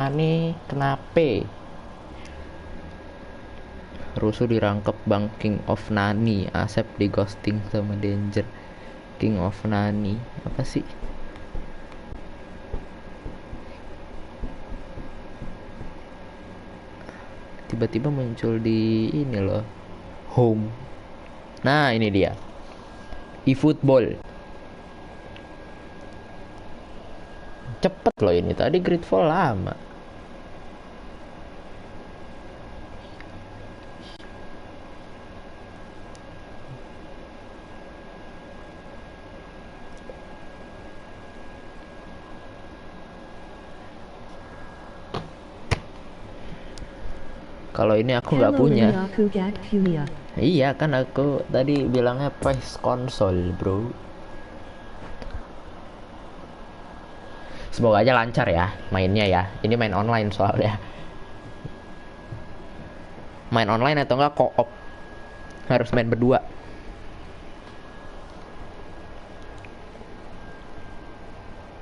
Aneh, kenapa? Rusuh dirangkep Bang King of Nani, Asep di ghosting sama Danger. King of Nani, apa sih? Tiba-tiba muncul di ini loh, home. Nah, ini dia. eFootball. Cepet loh ini, tadi Gridfall lama. Kalau ini aku nggak punya. Iya kan aku tadi bilangnya PES konsol bro. Semoga aja lancar ya mainnya ya. Ini main online soalnya. Main online atau enggak co-op. Harus main berdua.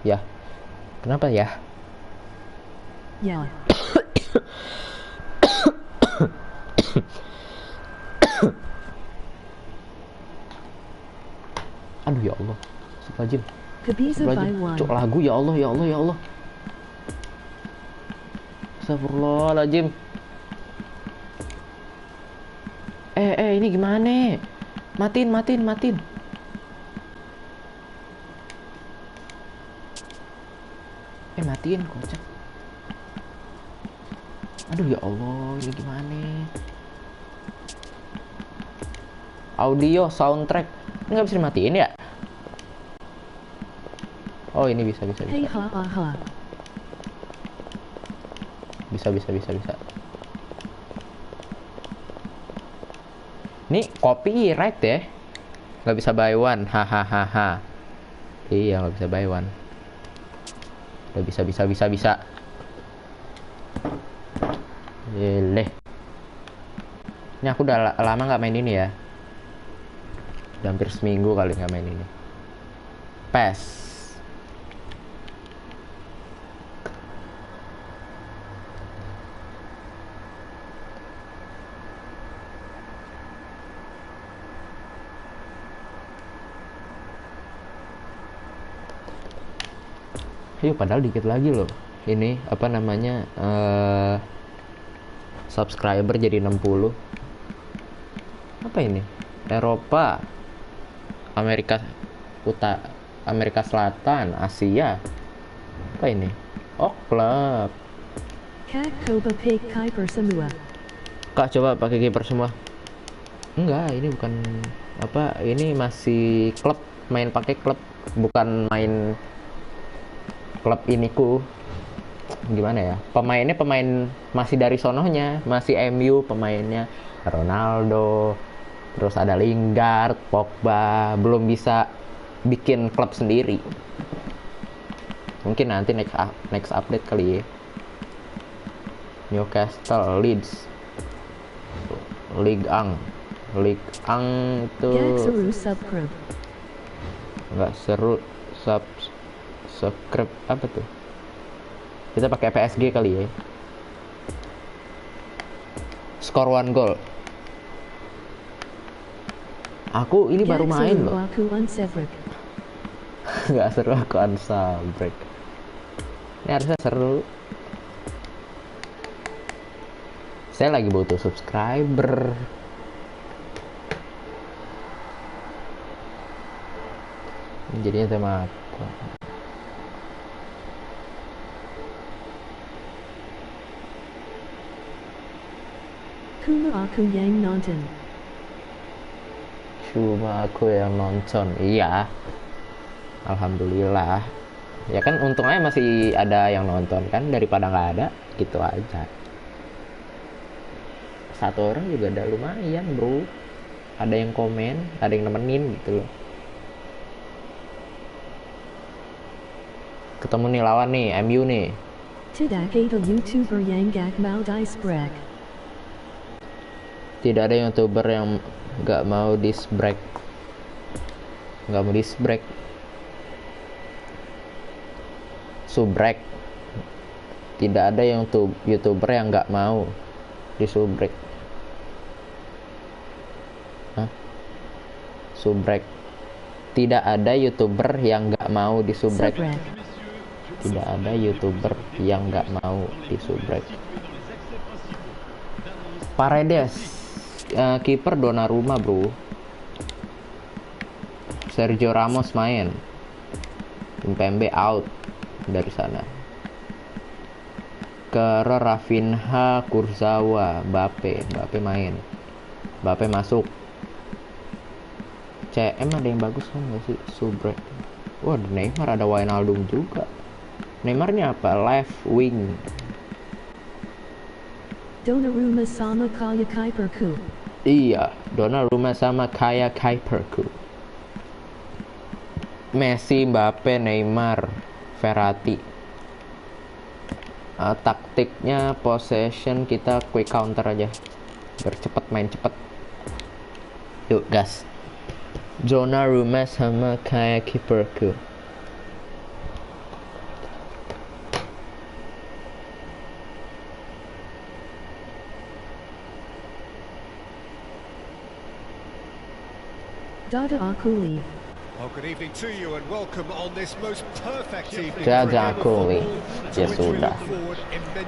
Ya. Kenapa ya? Ya. Aduh ya Allah. Astagfirullahaladzim. Astagfirullahaladzim. Cuk lagu ya Allah ya Allah ya Allah. Astagfirullahaladzim. Ini gimana? Matiin. Matiin kocak. Aduh ya Allah, ini gimana? Audio, soundtrack. Ini nggak bisa dimatiin ya? Oh ini bisa. Bisa. Ini copyright ya? Nggak bisa buy one, hahaha. Iya nggak bisa buy one. Udah bisa. Leh. Ini aku udah lama nggak main ini ya. Udah hampir seminggu kali nggak main ini. PES. Ayo padahal dikit lagi loh. Ini apa namanya? Subscriber jadi 60. Apa ini? Eropa, Amerika Amerika Selatan, Asia. Apa ini? Oh, klub. Kak coba pakai kiper semua. Enggak, ini bukan apa? Ini masih klub, main pakai klub, bukan main klub iniku. Gimana ya? Pemainnya pemain masih dari sononya, masih MU pemainnya. Ronaldo, terus ada Lingard, Pogba, belum bisa bikin klub sendiri. Mungkin nanti next update kali ya. Newcastle, Leeds, Ligue 1 itu nggak seru. Subscribe apa tuh? Kita pakai PSG kali ya. Skor 1 goal. Aku ini baru main loh. Nggak seru aku unsubbreak. Ini harusnya seru. Saya lagi butuh subscriber. Jadinya sama aku. Cuma aku yang nonton. Iya. Alhamdulillah. Ya kan untungnya masih ada yang nonton kan daripada nggak ada, gitu aja. Satu orang juga udah lumayan bro. Ada yang komen, ada yang nemenin gitu loh. Ketemu nih lawan nih, MU nih. Tidak ada YouTuber yang nggak mau disbreak. Nggak mau disbreak. Subrek. Tidak ada yang YouTuber yang nggak mau disubrek. Hah? Subrek. Tidak ada YouTuber yang nggak mau disubrek. Subrek. Tidak ada YouTuber yang nggak mau disubrek. Paredes, kiper Donnarumma bro. Sergio Ramos main. Kimpembe out dari sana. Ke Rafinha, Kurzawa, Mbappe main. Mbappe masuk. CM ada yang bagus kan nggak sih? Subrek. Wah, ada Neymar, ada Wijnaldum juga. Neymarnya apa? Left wing. Donnarumma sama Kaya Kuiperku. Iya, Donnarumma sama Kaya Kuiperku. Messi, Mbappe, Neymar, Verratti. Taktiknya possession, kita quick counter aja. Biar cepet, main cepet. Yuk gas. Donnarumma sama Kaya Kuiperku. Dada Akuli. Well, good evening to you and welcome on this most perfect evening. Dada Akuli. Ya sudah.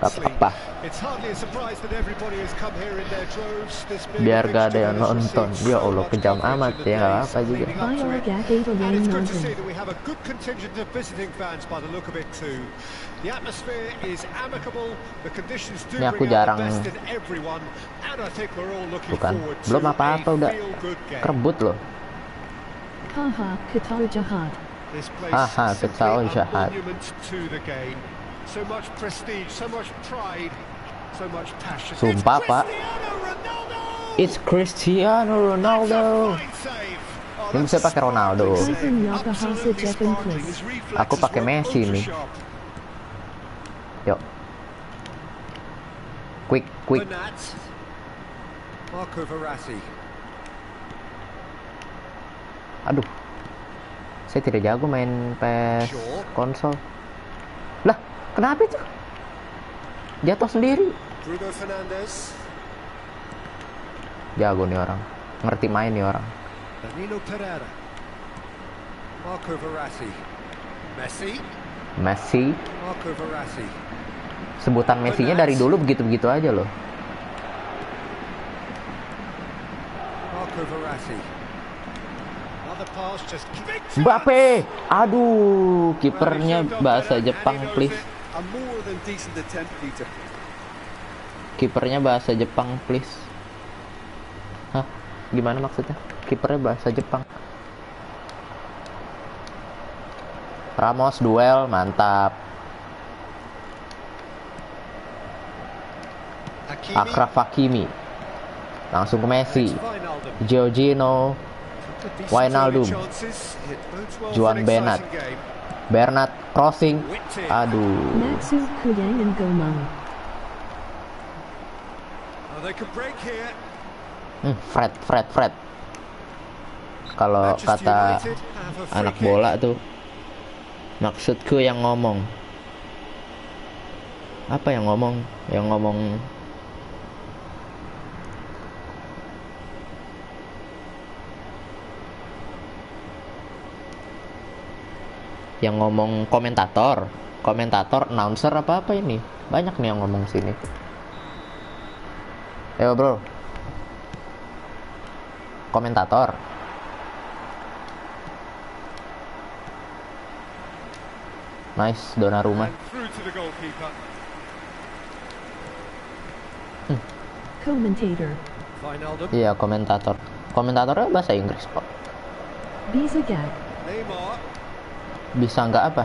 Apa? It's hardly a surprise that everybody has come here in their droves. This big Biar gak ada yang fixture nonton. seems Ya so Allah, much kejam more amat rich ya, in the nggak days apa juga. leading up to Kaya it. Gagate And it's good to see Lane that we have a good contingent of visiting fans by the look of it too. The atmosphere is amicable, the conditions do Ini aku bring out jarang. the best in everyone, and I think we're all looking Bukan. forward to Belum apa-apa a udah feel-good game. kerebut loh. Haha Qatar Jihad. This place Aha, simply ketahuan a jahat. monument to the game. So much prestige, so much pride, so much passion. Sumpah, Pak. Cristiano Ronaldo! It's Cristiano Ronaldo. That's a fine save. Oh, Ini that's bisa a pakai sparkling Ronaldo. save. Tyson Yakahasa Absolutely Jeffen sparkling. Chris. His reflexes Aku pakai were Messi nih. ultra-sharp. Yuk. Quick. Bernat. Marco Verratti. Aduh. Saya tidak jago main PS konsol. Lah, kenapa itu? Jatuh sendiri. Bruno Fernandes. Jago nih orang. Ngerti main nih orang. Danilo Pereira. Marco Verratti. Messi. Marco Verratti. Sebutan Messi-nya dari dulu begitu-begitu aja loh. Marco Verratti. Another pass just Mbappe. Aduh, kipernya bahasa Jepang please. A more than decent attempt, Peter. Kipernya bahasa Jepang please. Hah? Gimana maksudnya? Kipernya bahasa Jepang. Ramos duel, mantap. Hakimi. Achraf Hakimi. Langsung ke Messi. Wijnaldum. Jorginho, Decent Wijnaldum. early chances. It bodes well Juan for an Bernat. exciting game. Bernat crossing. Whipped in. Aduh. Matsu Kuyang and Gomang. Oh, they could break here. Fred. Kalau Manchester kata United have a free anak kick. bola tuh, maksudku yang ngomong. Apa yang ngomong? Yang ngomong komentator, announcer apa ini? Banyak nih yang ngomong sini. Ayo bro, komentator. Nice, Donnarumma. And through to the goalkeeper. Commentator. Wijnaldum. Iya, komentator. Komentatornya bahasa Inggris kok. Visa Gag. Neymar. Bisa nggak apa?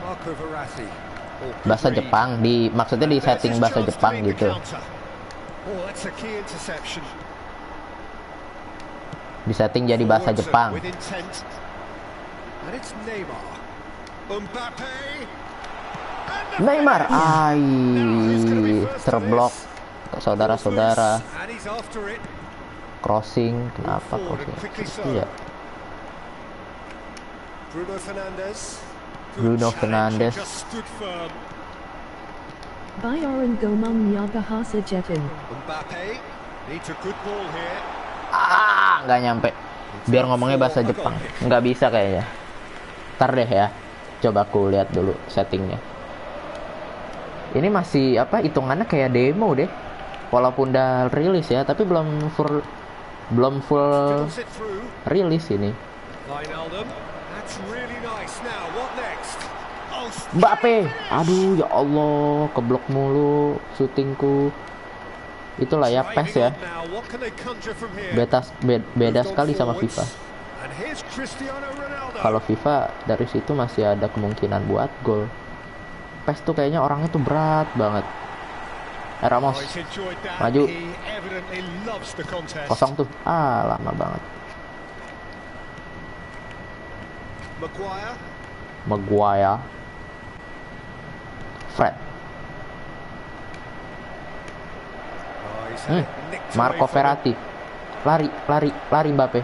Marco Verratti. Oh, good Bahasa read. Jepang, maksudnya di There's setting his bahasa chance to Jepang make the gitu. counter. Oh, that's a key interception. Di setting jadi bahasa Forward Jepang. with intent. And it's Neymar. Mbappe. And the Neymar, finish. terblok. Saudara-saudara, And he's after it. crossing, kenapa Forward crossing? and quickly so. Iya, Bruno Fernandes. Good Bruno challenge, Fernandes. he just stood firm. Bayoran Gomang Nyagahasa Jepun. Mbappe needs a good ball here. Nggak nyampe. Biar ngomongnya bahasa Jepang. Nggak bisa kayaknya. Ntar deh ya. Coba aku lihat dulu settingnya. Ini masih apa? Hitungannya kayak demo deh. Walaupun udah rilis ya, tapi belum full Dribbles it through. rilis ini. Wijnaldum. That's really nice. Now what next? Oh, Mbappe. Aduh ya Allah, keblok mulu syutingku. Itulah ya PES ya. now, what can they conjure from here? Beda sekali sama FIFA. And here's Cristiano Ronaldo. Kalau FIFA dari situ masih ada kemungkinan buat gol. PES tuh kayaknya orangnya tuh berat banget. Ramos He's enjoyed that. maju. He evidently loves the contest. Kosong tuh. Lama banget. Maguire. Fred. Oh, he's had it nicked away Marco from him. Verratti. Lari Mbappe.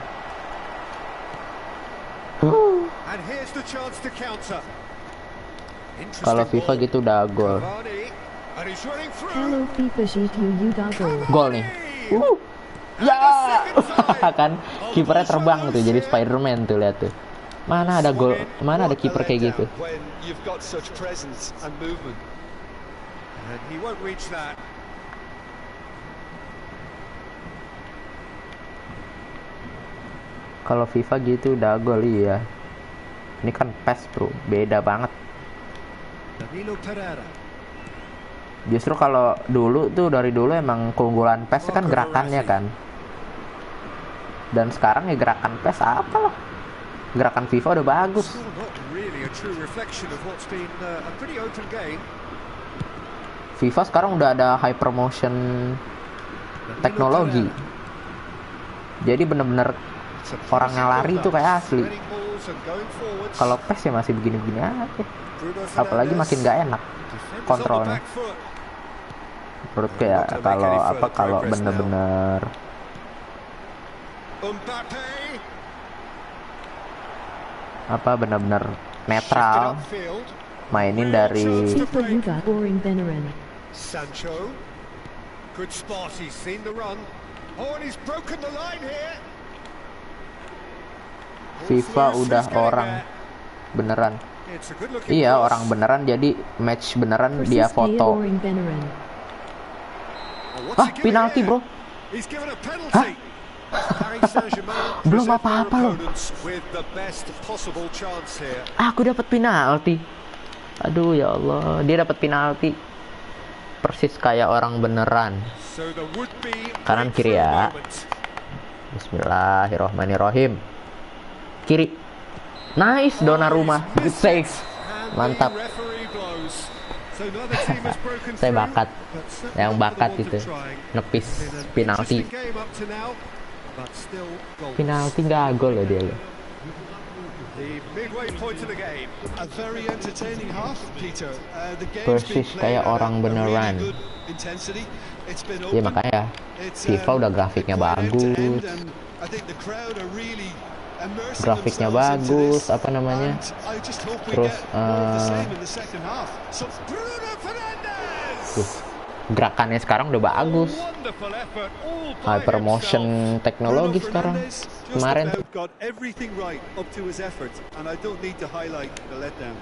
And here's the chance to counter. Interesting Kalau FIFA ball. gitu udah gol. Cavani. And he's running through. Hello FIFA GPU Yuda Goal. Gol nih. Ya. Kan kipernya terbang tuh jadi Spider-Man tuh, lihat tuh. Mana ada gol, mana ada kiper kayak gitu. When you've got such presence and movement. And he won't reach that. Kalau FIFA gitu udah gol iya. Ini kan PES bro, beda banget. Danilo Pereira. Justru kalau dulu tuh dari dulu emang keunggulan PES kan gerakannya kan. Dan sekarang ya gerakan PES apalah. Gerakan FIFA udah bagus. Still not really a true reflection of what's been a pretty open game. FIFA sekarang udah ada hypermotion Danilo teknologi. Pereira. Jadi bener-bener Surprising orang yang lari build-up, tuh kayak asli. spreading balls and going forwards. Kalau PES ya masih begini-begini aja. Bruno Apalagi Fernandes. makin gak enak Defenders on the kontrolnya. back foot. Menurut kayak Not gonna make kalau any apa further kalau progress bener-bener Mbappe. apa bener-bener Shifted netral upfield. mainin dari FIFA Yuda Boring Veneran. Sancho. Good spot. He's seen the run. Oh, and he's broken the line here. FIFA Loose, udah who's getting orang there? beneran. It's a good-looking Iya, cross. orang beneran jadi match beneran dia Persistia foto. Boring Veneran. Oh, what's he giving Penalti, here? bro. He's given a penalty. Paris Saint-Germain Belum present apa-apa their loh. opponents with the best possible chance here. Aku dapat penalti. Aduh ya Allah, dia dapat penalti. Persis kayak orang beneran. So the would-be Kanan kiri ya. breakthrough moment. Bismillahirrohmanirrohim. Kiri. Nice, Donnarumma. Good save. And Mantap. the referee blows. So neither team has broken Saya through, bakat. but certainly Yang not for bakat the want itu. of trying. Nepis Been an penalti. interesting game up to now, but still goalless. Penalti nggak gol loh dia loh. The midway point of the game. A very entertaining half, Peter. The game's Persis been played kayak at orang a beneran. really good intensity. It's been Ya open. makanya It's, FIFA udah grafiknya quite out to bagus. end, and I think the crowd are really immersing Grafiknya themselves into bagus, this, apa namanya? and I just hope we Terus, get more of the same in the second half. So Bruno Fernandes! Tuh, gerakannya sekarang udah bagus. Wonderful effort, all by Hypermotion himself. teknologi Bruno sekarang. Fernandes just Kemarin tuh about got everything right up to his effort, and I don't need to highlight the letdown.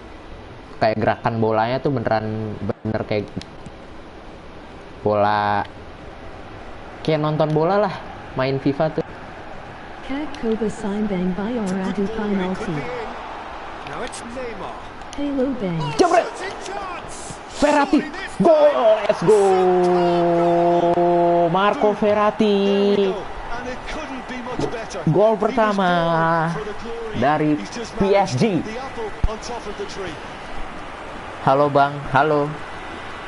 kayak gerakan bolanya tuh beneran bener kayak bola, kayak nonton bola lah main FIFA tuh. Kag Koba Sign Bang Bayor Adu Good ball, it could Penalty. be in. Now it's Neymar. Halo Bang. Jebret! Shooting chance! Verratti, Surely this gol, time. let's go, Marco Verratti, And it couldn't be much better. gol He was pertama going for the glory. dari He's just PSG. managed the apple on top of the tree. Halo Bang, halo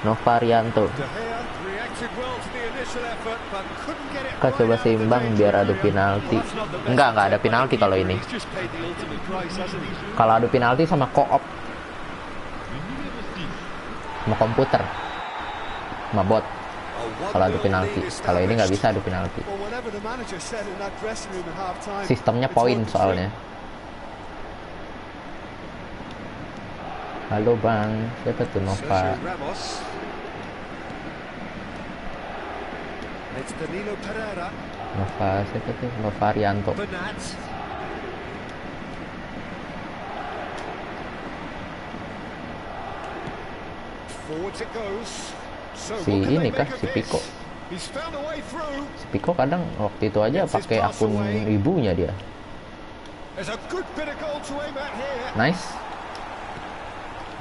Novarianto. De Gea reacted well to the initial effort, but couldn't get it Kita right coba out of the seimbang danger biar adu area. penalti. Well, that's not the best Enggak ada attempt by penalti the kalau keeper. ini. He's just paid the ultimate price, hasn't he? Kalau adu penalti sama co-op, sama komputer, sama bot. Kalau adu penalti, kalau ini nggak bisa adu penalti. Well, whatever the manager said in that dressing room at half-time, Sistemnya it's poin worked the soalnya. Halo Bang, siapa tuh Nova? Sergio Ramos. It's Danilo Pereira. Siapa tuh? Novarianto. Bernat. Forward it goes. So Si what can ini they kah? make of Si Pico. this? He's found a way through. Si Pico kadang waktu itu aja pakai akun ibunya dia. There's a good bit of goal to aim at here. Nice.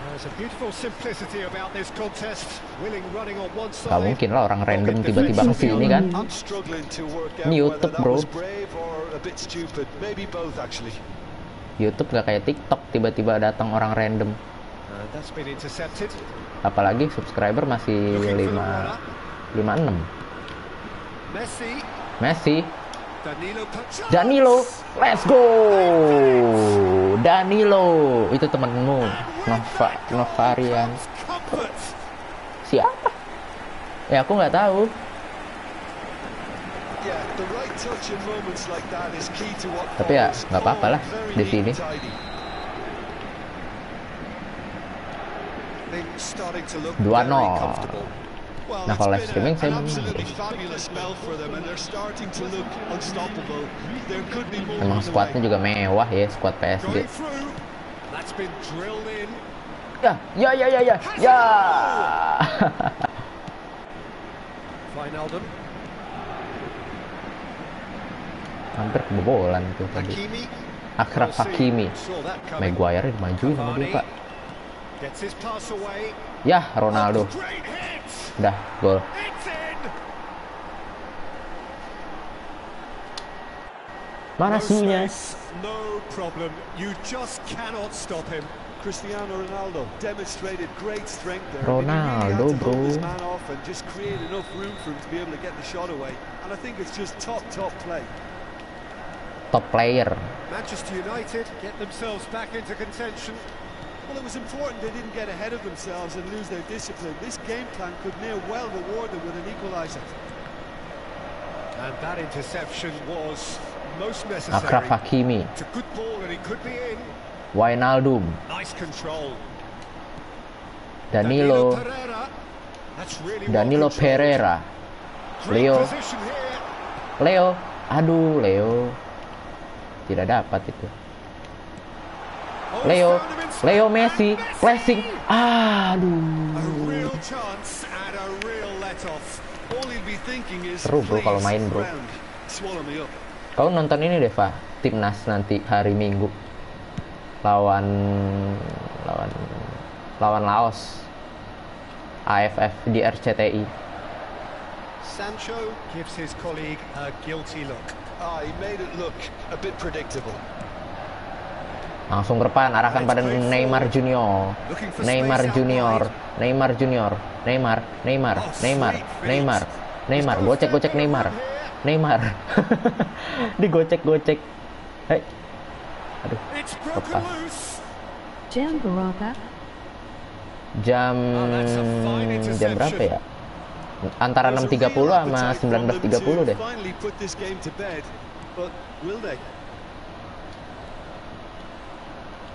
There's a beautiful simplicity about this contest. Willing running on one side. Gak mungkin lah orang random tiba-tiba ke sini kan. I'm struggling to work out Ini whether YouTube, that bro. was brave or a bit stupid. Maybe both actually. YouTube gak kayak TikTok tiba-tiba datang orang random. That's been intercepted. Apalagi subscriber masih Looking for the runner. 56. Messi, Danilo Pereira. Danilo, let's go. Danilo, itu temenmu. Novarian. Comfort. Siapa? Ya aku nggak tahu. Yeah, the right touch in moments like that is key to what Tapi ya follows. nggak apa-apa lah Very di neat sini. and tidy. Things starting to look 2-0. very comfortable. Well, Nah, it's kalau live been streaming saya an absolutely fabulous spell for them, and they're starting to look unstoppable. There could be more Emang on the squadnya way. juga mewah ya, squad PSG. Going through. That's been drilled in. Ya. Wijnaldum. Hampir kebobolan tuh tadi. Hakimi. Achraf Hakimi. Saw that coming. Maguire dimajuin sama dia, Pak. Gets his pass away. Yah, Ronaldo. Great hit. Udah, gol. It's in. Mana No sunya? space, no problem. You just cannot stop him. Cristiano Ronaldo demonstrated great strength there. Ronaldo, I mean, he really had to hold bro. his man off and just create enough room for him to be able to get the shot away. And I think it's just top play. Top player. Manchester United get themselves back into contention. Well, it was important they didn't get ahead of themselves and lose their discipline. This game plan could near well reward them with an equaliser. And that interception was most necessary. Achraf Hakimi. It's a good ball and it could be in. Wijnaldum. Nice control. Danilo. Pereira. That's really well Danilo controlled. Pereira. Great Leo. position here. Leo. Aduh, Leo. Tidak dapat itu. Oh, Leo. found him in space. Leo Messi. And Messi. Flashing. A Aduh. real chance and a real let-off. All he'll be thinking is, Seru, bro, kalau main, bro. round, swallow me up. Kau nonton ini deh, Pak. Timnas nanti hari Minggu. Lawan Laos. AFF di RCTI. Sancho gives his colleague a guilty look. He made it look a bit predictable. Langsung ke depan, arahkan pada Neymar Junior. Neymar Junior. Neymar Junior. Neymar. Gocek Neymar. Neymar. Digocek-gocek. Hei. Aduh, It's broken lepas. loose. Jam Baraka. Jam berapa ya? Antara 6.30 sama 19.30 deh. Finally put this game to bed, but will they?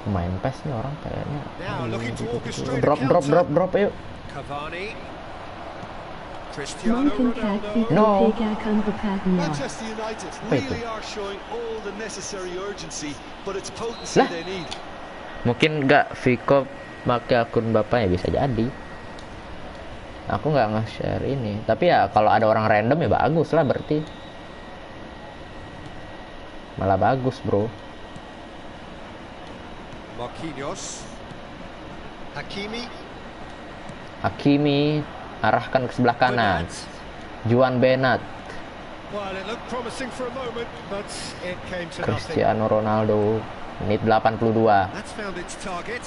Main PES nih orang kayaknya. Now looking to orchestrate a Drop counter. yuk. Cavani. Cristiano Mungkin kaki Ronaldo. No. ketiga akan berpatnya. Manchester United Apa itu? really are showing all the necessary urgency, but it's potency Lah. they need. Mungkin nggak Vico pakai akun bapaknya, bisa jadi. Aku nggak nge-share ini. Tapi ya kalau ada orang random ya bagus lah berarti. Malah bagus, bro. Marquinhos. Hakimi arahkan ke sebelah kanan. Bernat. Juan Bernat. Well, it looked promising for a moment, but it came to nothing. Cristiano Ronaldo. Menit 82. That's found its target.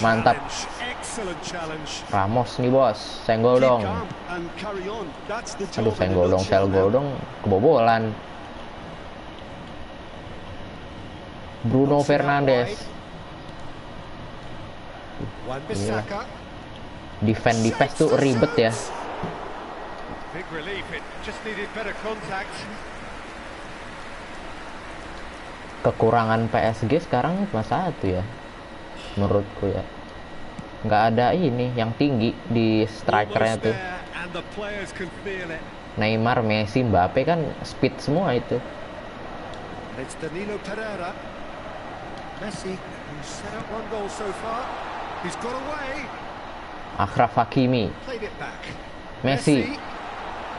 Mantap. Challenge. Excellent challenge. Ramos nih, bos. Senggol Keep dong. calm and carry on. That's the job Aduh, in a senggol dong, nutshell sel gol now. dong. Kebobolan. Bruno Boxing out Fernandes. wide. Wan-Bissaka. Defend tuh ribet ya. Big relief. It just needed better contact. Kekurangan PSG sekarang cuma satu ya. Menurutku ya. nggak ada ini yang tinggi di strikernya Almost tuh. there, and the players can feel it. Neymar, Messi, Mbappe kan speed semua itu. And it's Danilo Pereira. Messi, who's set up one goal so far. He's got away. Achraf Hakimi, Played it back. Messi.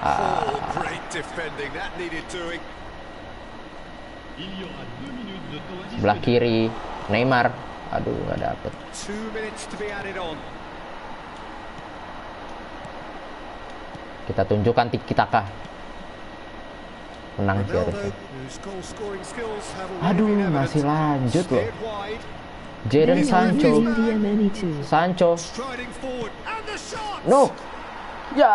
Oh, great defending. That needed doing. Sebelah kiri, Neymar. Aduh, nggak dapet. 2 minutes to be added on. Kita tunjukkan tiki taka. Menang sih Ronaldo, harusnya. whose goal-scoring skills have already Aduh, been evident. masih lanjut loh. Steered wide, Jadon They are Sancho. using DMNE2. Sancho. striding forward, and the shot. No. Ya.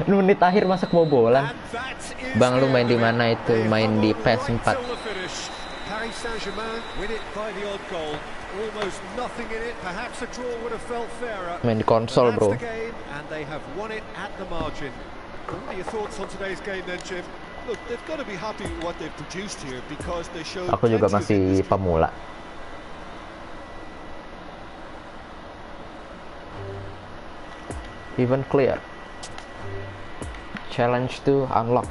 Menit akhir masa kebobolan. And that is Bang, lu the main di end of it. mana itu? They Main di hobbled PES right 4. till the finish. Paris Saint-Germain win it by the odd goal. Almost nothing in it. Perhaps a draw would have felt fairer. Main di But konsol, that's bro. the game, and they have won it at the margin. What are your thoughts on today's game then, Jim? Look, they've got to be happy with what they've produced here because they showed Aku juga plenty of masih industry. pemula. Even clear. Challenge to unlock.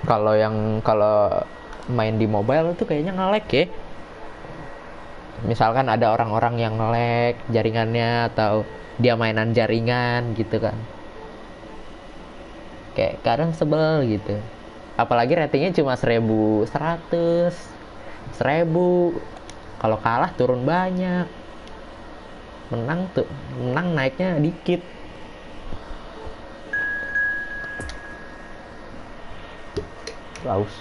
Kalau main di mobile itu kayaknya nge-lag ya. Misalkan ada orang-orang yang nge-lag jaringannya atau dia mainan jaringan gitu kan. Kayak kadang sebel gitu. Apalagi ratingnya cuma 1100, 1000. Kalau kalah turun banyak. Menang naiknya dikit. Haus.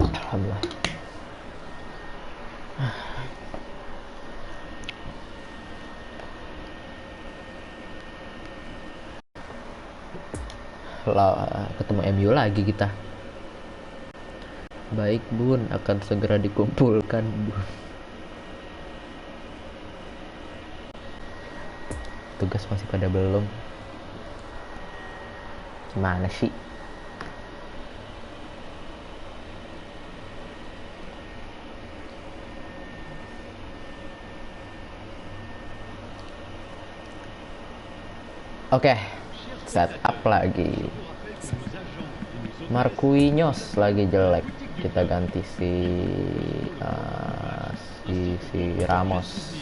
Alhamdulillah. Lah, ketemu MU lagi kita. Baik Bun, akan segera dikumpulkan Bun. Tugas masih pada belum. Gimana sih? Oke, setup lagi. Marquinhos lagi jelek. Kita ganti si Ramos.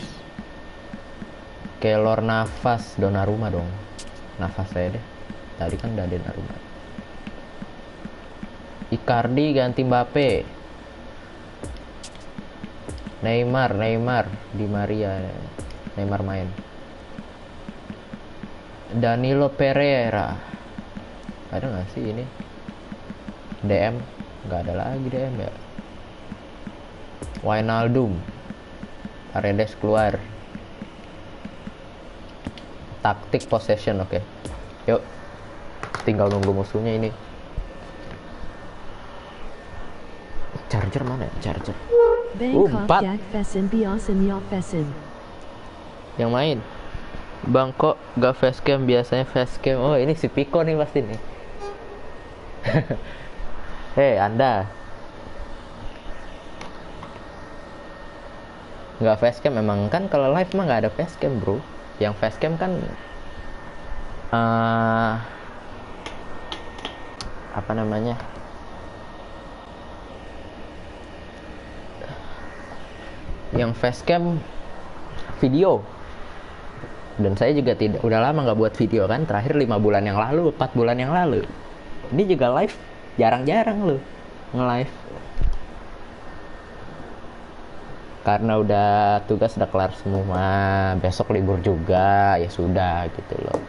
Keylor Navas, Donnarumma dong. Navas saya deh. Tadi kan udah ada Donnarumma. Icardi ganti Mbappe. Neymar, Di Maria. Neymar main. Danilo Pereira. Ada nggak sih ini? DM? Nggak ada lagi DM ya. Wijnaldum. Paredes keluar. Taktik possession, oke. Yuk. Tinggal nunggu musuhnya ini. Charger mana ya? Charger. Bangkok empat. Jack Fessin Biasin Yaw Fessin. Yang main. Bang kok gak facecam, biasanya facecam. Oh ini si Pico nih pasti nih. Hei Anda, nggak facecam memang kan? Kalau live mah nggak ada facecam bro. Yang facecam kan apa namanya, yang facecam video. Dan saya juga udah lama nggak buat video kan, terakhir 5 bulan yang lalu, 4 bulan yang lalu. Ini juga live jarang-jarang loh nge-live, karena udah tugas udah kelar semua, besok libur juga, ya sudah gitu loh.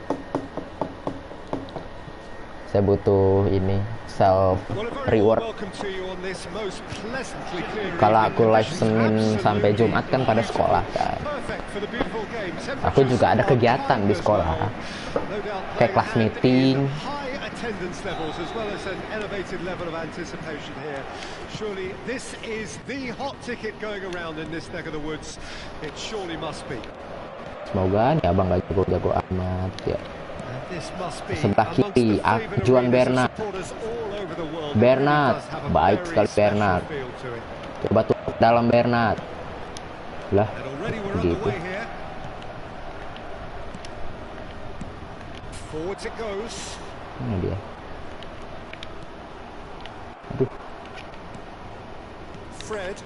Saya butuh ini self reward. Kalau aku live Senin sampai Jumat kan pada sekolah kan. Aku juga ada kegiatan di sekolah, kayak kelas meeting, attendance levels as well as an elevated level of anticipation here. Surely this is the hot ticket going around in this neck of the woods. It surely must be. Semoga nih abang gak jago-jago amat ya. And this must be Sebelah amongst kiri, the favoured Juan arenas of Bernat. supporters all over the world. Bernat, It really does have a baik very sekali special Bernat. feel to it. Coba tuh dalam Bernat. Lah, And already we're gitu. underway here. Forwards it goes. Ini dia. Aduh, Fred.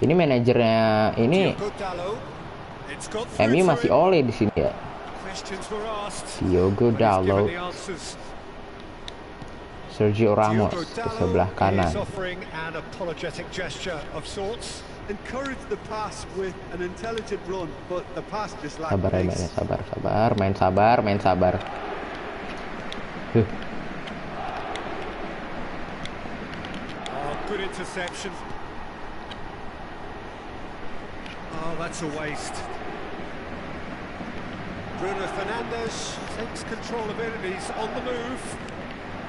ini manajernya ini Diogo Dalot. It's got MU through masih to him. oleh di sini ya. Questions were asked. Diogo but he's given Dalot, the answers. Sergio Ramos Diogo ke Dalot sebelah kanan. is offering an apologetic gesture of sorts. Encourage the pass with an intelligent run, but the pass just lacked Sabar ya, pace. sabar, main sabar. Oh, good interception. Oh, that's a waste. Bruno Fernandes takes control of it and he's on the move.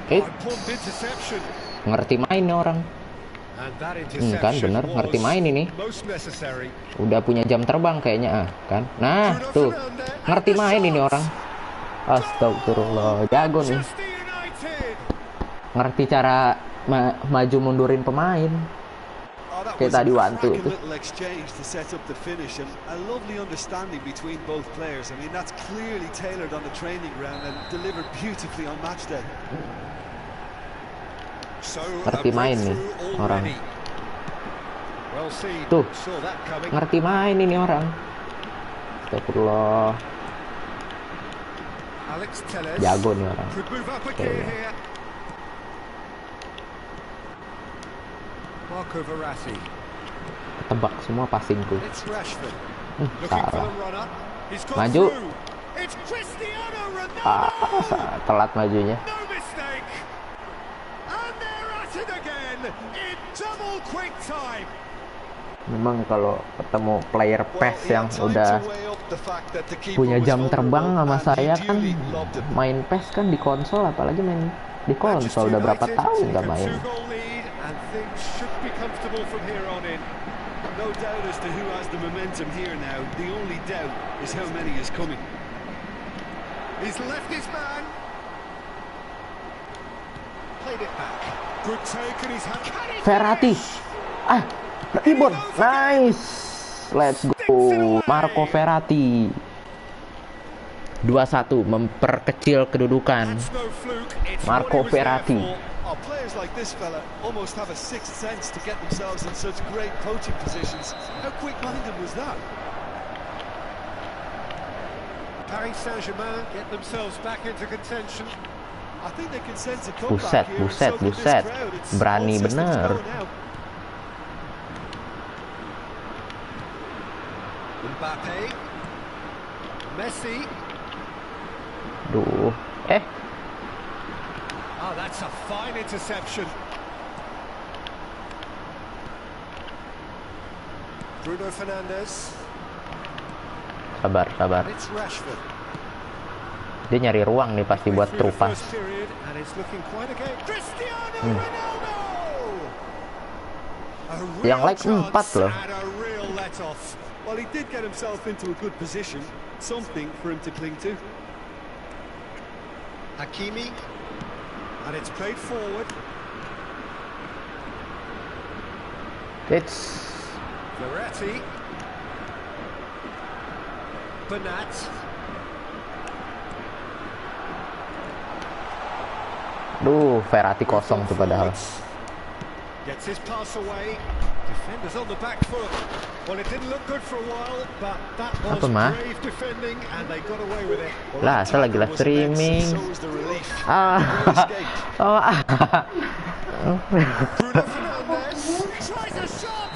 Eh, Oh, important interception. ngerti main nih orang. And that Kan interception bener, ngerti main ini. most necessary. Udah punya jam terbang kayaknya kan. Nah, Bruno tuh. Fernandes, Ngerti and the main ini shot. orang. Astagfirullah, jago nih. Manchester United. Ngerti cara maju mundurin pemain. Oh, that Kayak was a tadi Wantu cracking tuh. little exchange to set up the finish and a lovely understanding between both players. I mean, that's clearly tailored on the training ground and delivered beautifully on match day. So, Ngerti main nih orang. Well seen. Tuh. Saw that coming. Ngerti main ini orang. Astagfirullah, Alex Telles jago nih orang. could move up a Okay. gear here. Marco Verratti. Tebak semua passingku. It's Rashford. Looking for Salah. the runner. He's got Maju. through. It's Cristiano Ronaldo. Telat majunya. No mistake. And they're at it again in double quick time. Memang kalau ketemu player Well, PES he yang had time udah to weigh up the fact that the keeper punya was jam terbang vulnerable sama and saya he kan, duly lobbed it. main PES kan di konsol, apalagi main di konsol udah berapa United tahun take nggak a main. two-goal lead and things should be comfortable from here on in. No doubt as to who has the momentum here now. The only doubt is how many is coming. He's left his man. Played it back. Good take and he's had Verratti, ribon, nice, let's go, Marco Verratti. 2-1 memperkecil kedudukan. That's no fluke. It's Marco what he was there Verratti. for. Oh, players like this fella almost have a sixth sense to get themselves in such great coaching positions. How quick-minded was that? Paris Saint-Germain get themselves back into contention. I think they can sense a Buset, comeback here. and buset, so can this buset. crowd. It's Berani all systems bener. go now. Mbappe. Messi. Duh, Oh, that's a fine interception. Bruno Fernandes. sabar. It's Rashford. Dia nyari ruang nih pasti buat Through the true pass. first period, and it's looking quite okay. Cristiano Ronaldo. A real Yang like chance 4 loh. and a real let-off. Well, he did get himself into a good position. Something for him to cling to. Hakimi, and it's played forward. It's Verratti. Bernat. Verratti kosong tuh padahal. Gets his pass away. Defenders on the back foot. Well, it didn't look good for a while, but that was Apa, Ma? brave defending, and they got away with it. Well, Lah, that saya lagi tackle live was immense, streaming. So was the relief. Ah, Great escape. oh, Bruno Fernandes tries a shot.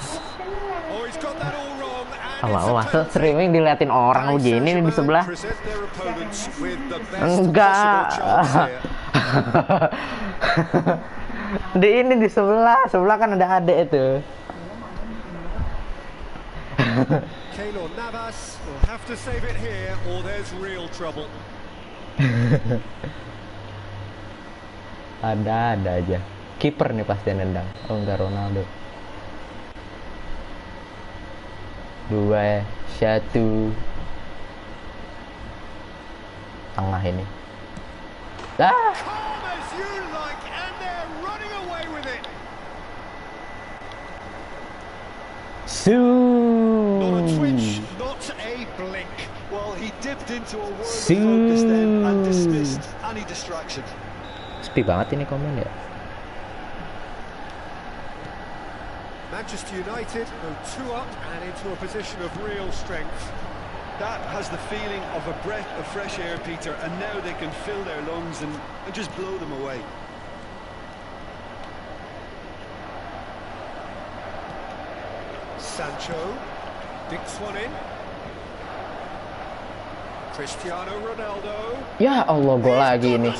Oh, he's got that all wrong, and it's a masa penalty. streaming diliatin orang Paris begini nih di Saint-Germain sebelah. present their opponents with the best Enggak. possible chance here. Di sebelah kan ada adek itu. Keylor Navas will have to save it here, or there's real trouble. Ada aja. Kiper nih pasti yang nendang. Oh enggak, Ronaldo. 2, 1. Tengah ini. Ah! Calm as you like, and they're running away with it. Not a twitch, not a blink. Well, he dipped into a world of focus then and dismissed any distraction. Sepi banget ini komen ya. Manchester United go 2 up and into a position of real strength. That has the feeling of a breath of fresh air, Peter, and now they can fill their lungs and just blow them away. Sancho dinks one in. Cristiano Ronaldo. Ya Allah, gol lagi ini.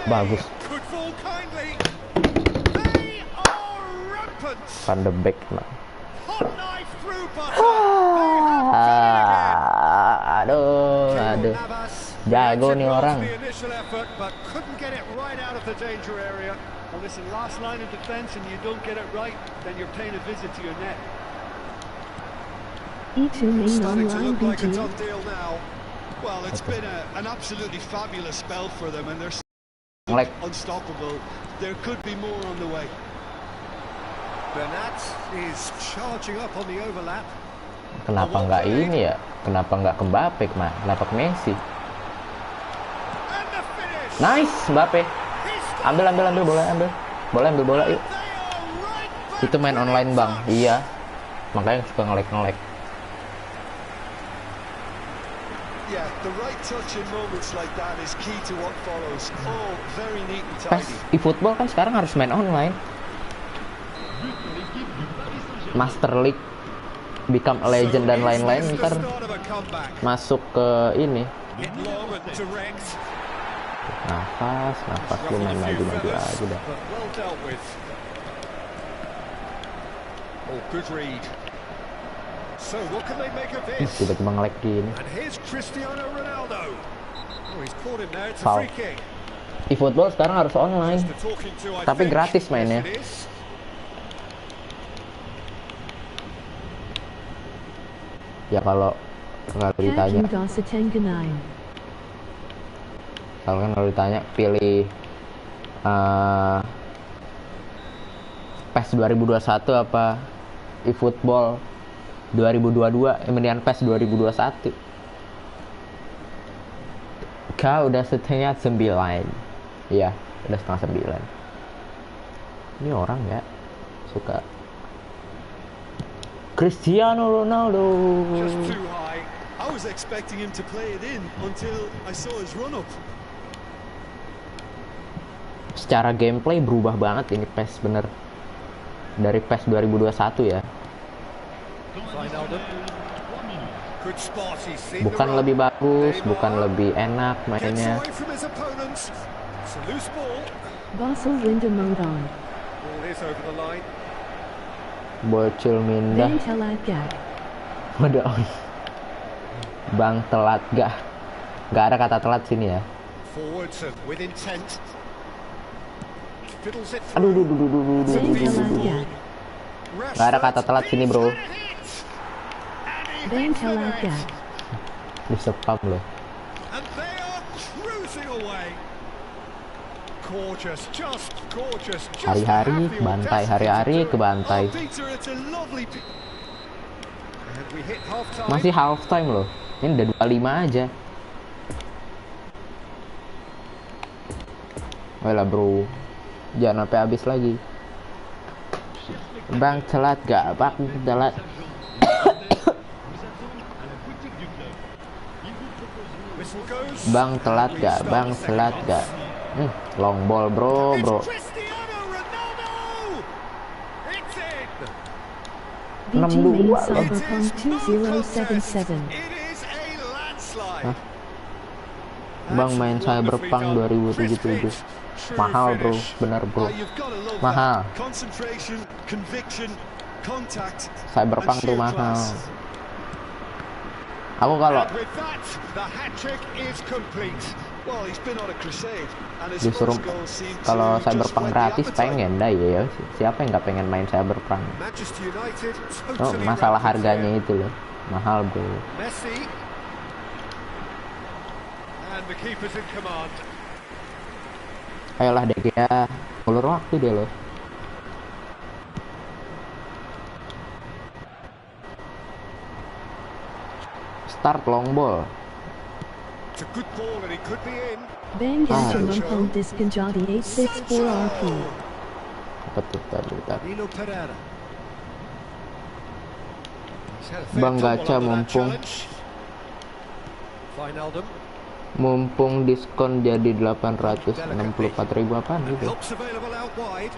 Bagus. Could fall kindly. They are rampant. Van de Beek. Hot knife through butter. They have done it again. Aduh. Jago nih orang. The initial effort, but couldn't get it right out of the danger area. Well, listen, last line of defence and you don't get it right, then you're paying a visit to your net. E2 main Starting to online look like a B2. done deal now. Well, it's been an absolutely fabulous spell for them, and they're Like unstoppable. There could be more on the way. Bernat is charging up on the overlap. kenapa nggak ini ya? Kenapa nggak ke Mbappe, kenapa ke Messi? And the finish. Nice, Mbappe. Ambil bola, ambil. Ambil bola yuk. They are right back. Itu main online, Bang. Iya. Makanya suka nge-lag. Yeah, the right touch in moments like that is key to what follows. All very neat and PES tidy. eFootball kan sekarang harus main online. Master League, Become a Legend dan lain-lain Is ntar the start of a comeback. masuk ke ini. Hit long and direct. Nafas, lu main maju aja dah. But well dealt with. Oh, good read. So what can they make of this? Tiba-tiba nge-lag gini. And here's Cristiano Ronaldo. Oh, he's caught him there. It's a Foul. free kick. eFootball sekarang harus online. The talking to, I Tapi think. gratis mainnya. Yes, it is. Ya kalau ditanya, kalau ditanya pilih PES 2021 apa eFootball 2022, mendingan PES 2021. Kau udah setengah 9. Iya, udah setengah 9. Ini orang ya suka Cristiano Ronaldo. Just too high. I was expecting him to play it in until I saw his run-up. Secara gameplay berubah banget ini PES bener dari PES 2021 ya. Wijnaldum. Good spot. He's seen Bukan the run. lebih bagus, Neymar bukan lebih enak gets mainnya. away from his opponents. It's a loose ball. Basel Wintermodon. Ball is over the line. Bocil mindah. Then Telagak. Waduh. Bang telat gak? Gak ada kata telat sini ya. Forwards and with intent. Fiddles it Aduh, through. Then Telagak. Gak ada kata telat sini bro. Then Telagak. Di spam loh. And they are cruising away. Gorgeous, just gorgeous. Just Hari-hari have the kebantai, audacity hari-hari to do it. kebantai. Oh, Peter, it's a lovely... And we hit half time. Masih half time loh. Ini udah 25 aja. Walah bro, jangan sampai habis lagi. Bang telat gak? Bang telat. Whistle goes. Bang telat gak? Bang telat gak? Long ball bro. It's Cristiano Ronaldo. It's in. BG 62 main loh. Cyberpunk It is no contest. 2077. It is a landslide. Hah? Bang main Cyberpunk 2077. Mahal bro, bener bro. You've got to love Mahal. that. Concentration, conviction, contact, Cyberpunk and tuh sheer mahal. class. Aku kalau And with that, the hat trick is complete. Well, he's been on a crusade, and his Disuruh first goal seemed to kalau just Cyberpunk whet the gratis appetite. pengen dah ya. Siapa yang nggak pengen main Cyberpunk? Manchester United Oh, totally masalah routed harganya here. itu loh, mahal bro. Messi. And the keeper's in command. Ayolah De Gea, ulur waktu dia loh. Start long ball. It's a good ball and he could be in. Bang Ganta Mumpong Diskanjati 864 RP. Apa tuh tadi? Danilo Pereira. He's had a fair Bang tumble Gacha under that mumpung. challenge. Wijnaldum. Mumpung diskon jadi 864.000 apaan And gitu? helps available out wide.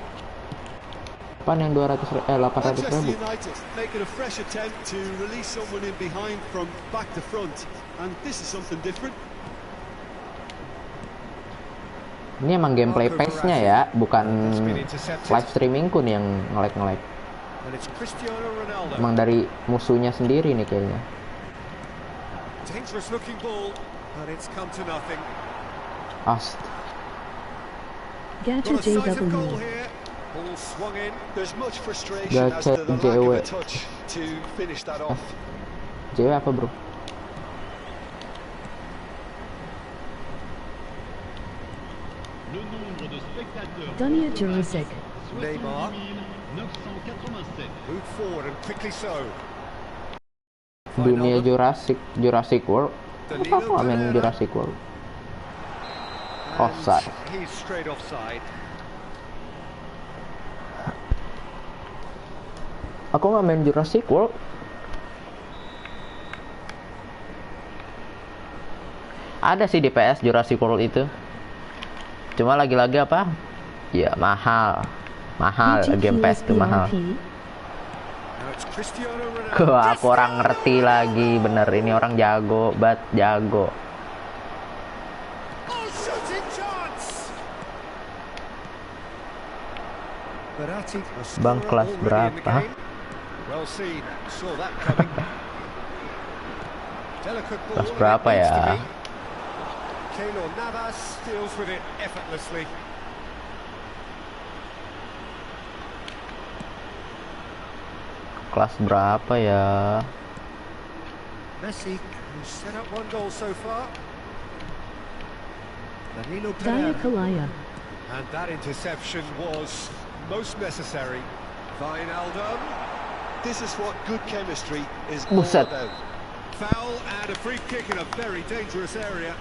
Apaan yang 800.000? Manchester United making a fresh attempt to release someone in behind from back to front, and this is something different. Ini emang gameplay pace-nya ya, bukan live streamingku nih yang nge-lag. And it's Cristiano Ronaldo. Emang dari musuhnya sendiri nih kayaknya. Dangerous looking ball, but it's come to nothing. Gacha Got a decisive goal JW. here. Ball swung in. There's much frustration as Gacha to the lack of JW. a touch to finish that off. Cewek apa bro? Dunya Jurassic. Neymar. Move forward and quickly so. Dunia Wijnaldum. Jurassic World. Danilo Apa main Pereira. Jurassic World? And Offside. He's straight offside. Aku nggak main Jurassic World. Ada sih di PS Jurassic World itu. Cuma lagi-lagi apa? Ya mahal. Game PS itu mahal. Now it's Cristiano Ronaldo. Wah, aku orang ngerti lagi, bener ini orang jago, jago. Oh, shooting chance. Verratti, a scorer Bang, kelas already in the berapa? game. Well seen, saw that coming. Delicate ball. Kelas berapa it needs ya? to be. Keylor Navas deals with it effortlessly. Kelas berapa ya? Messi, who's set up one goal so far. Danilo Daya Pereira. Kalaya. And that interception was most necessary. Wijnaldum. This is what good chemistry is all Buset. about. Foul and a free kick in a very dangerous area.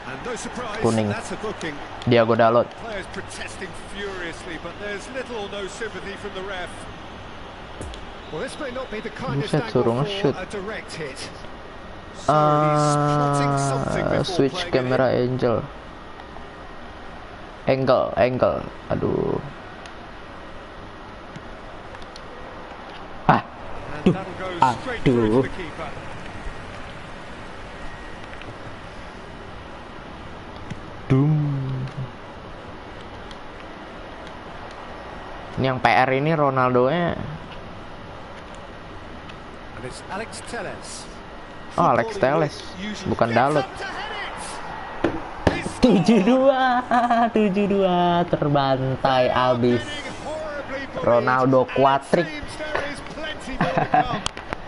And no surprise, Kuning. that's a booking. Diego Dalot. Players protesting furiously, but there's little or no sympathy from the ref. Well, this may not be the kindest Buset, angle suruh for nge-shoot. a direct hit. So he's plotting something before Switch playing it camera in. angle. Aduh. And that'll go straight through to the keeper. Ini yang PR ini Ronaldo-nya. And it's Alex Telles. Oh, Alex Telles, bukan Dalot. Up to head it. 7-2 terbantai abis. Ronaldo Quadrick.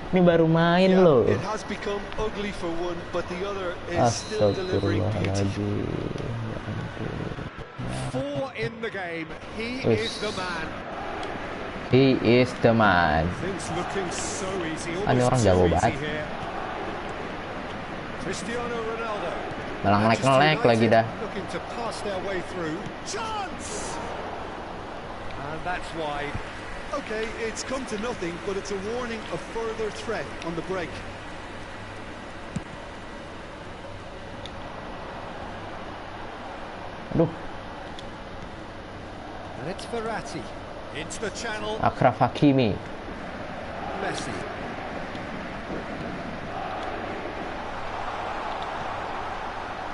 Ini baru main Yeah, loh. it has become ugly for one, but the other is still delivering beauty. Astagfirullahaladzim. 4 in the game. He Yes. is the man. He is the man. Things looking so easy. Ini orang Almost jago too easy banget. here. Cristiano Ronaldo. Malah Manchester ngelek lagi United dah. Looking to pass their way through. Chance. And that's wide. Okay, it's come to nothing, but it's a warning of further threat on the break. Aduh, And it's Verratti. Into the channel. Achraf Hakimi. Messi.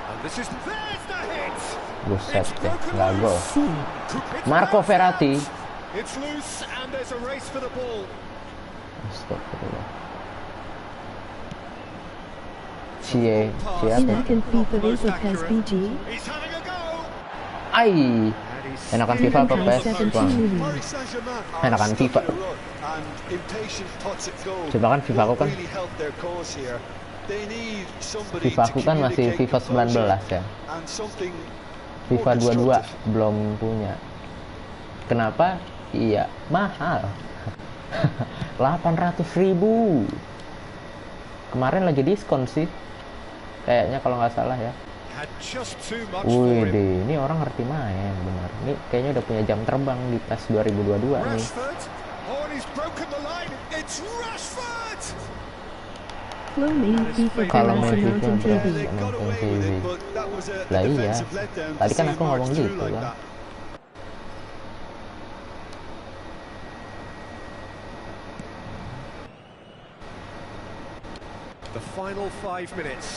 And this is there's the hit. Buset It's deh, broken nggak gol. loose. It's Marco bounced Verratti. out. It's loose and there's a race for the ball. Astagfirullah. Cie, siapa? Enakan FIFA is a PES BG. He's having a go. Ai, And he's enakan FIFA apa PES? Bang? Paris Saint-Germain Enakan are FIFA. stuck in a rut, and impatient thoughts at goal Coba kan FIFA aku kan. won't really help their cause here. They need somebody FIFA to aku kan masih communicate FIFA 19 ya. and something FIFA more 22 belum punya. Kenapa? Iya, mahal. 800.000. Kemarin lagi diskon sih. Kayaknya kalau nggak salah ya. had just too much Wih for him. deh, ini orang ngerti main bener. Ini kayaknya udah punya jam terbang di PES 2022 nih. Rashford. Oh, and he's broken the line. It's Rashford. Flow main FIFA Kalau Paris main and FIFA Mountain berarti TV. they got nonton away TV. with it, but that was a Lah iya, defensive letdown tadi to kan see aku him ngomong march through gitu like kan. that. The final 5 minutes.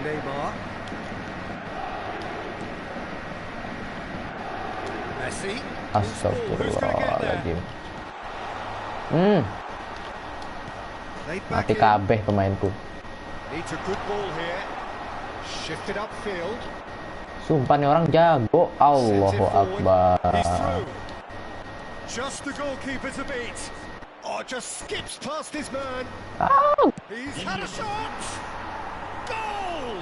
Neymar. Messi. Astagfirullahaladzim. Laid back Mati in. kabeh pemainku. Needs a good ball here. Shifted upfield. Sumpah nih orang jago. Sends it Allahu forward. He's Akbar. through. Just the goalkeeper to beat. Oh, just skips past his man. Au! He's had a shot. Goal.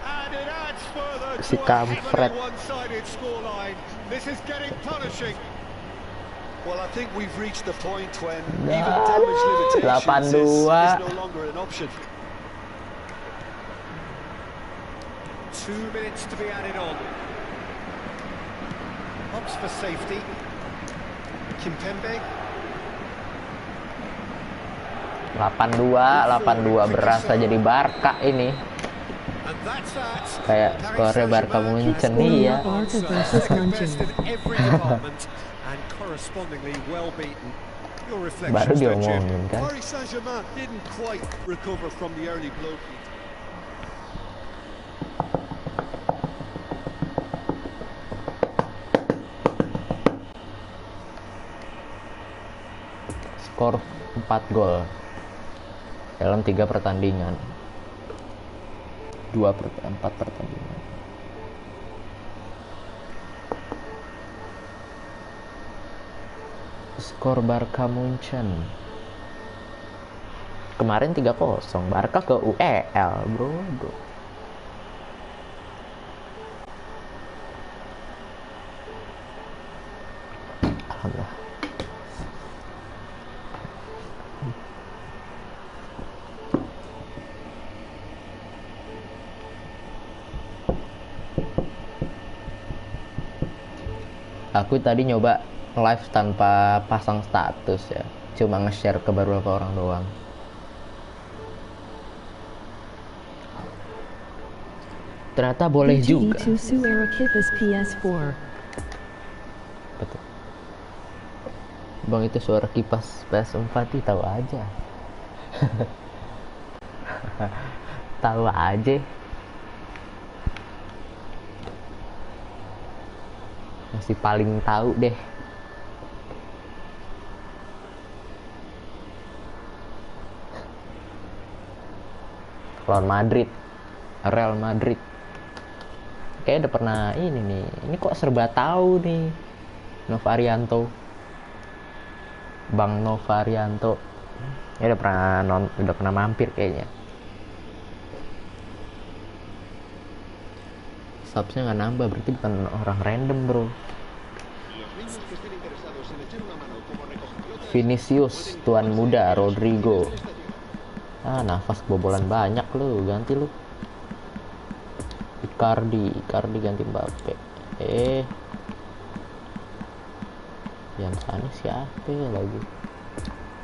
And it adds further Si to a kampret. heavily one-sided scoreline. This is getting punishing. Well, I think we've reached the point when Nah, even damage limitations 8-2. is no longer an option. 2 minutes to be added on. Opts for safety. Kimpembe. 8-2 berasa jadi Barca ini. And that's that. Kayak Paris skornya Barca Saint-Germain Munchen Scoring nih ya. Barca versus best Munchen. in every department and correspondingly well beaten. Your Baru reflections, don't you? diomongin kan. Paris Saint-Germain didn't quite recover from the early blow. Skor 4 gol dalam 3 pertandingan. 4 pertandingan. Skor Barca Munchen. Kemarin 3-0 Barca ke UEL, bro. Alhamdulillah. Aku tadi nyoba live tanpa pasang status ya, cuma nge-share ke beberapa orang doang. Ternyata boleh juga. BGE2 Suera Kipas PS4. Betul. Bang, itu suara kipas PS4 ih, tahu aja. Tahu aja. Masih paling tahu deh. Lawan Madrid, Real Madrid. Kayaknya udah pernah ini nih. Ini kok serba tahu nih. Novarianto, Bang Novarianto. Ya udah pernah mampir kayaknya. Subsnya nggak nambah, berarti bukan orang random, bro. Vinicius, tuan muda, Rodrigo. Nafas kebobolan banyak lu, ganti lu. Icardi ganti Mbappe. Yang sana siapa lagi?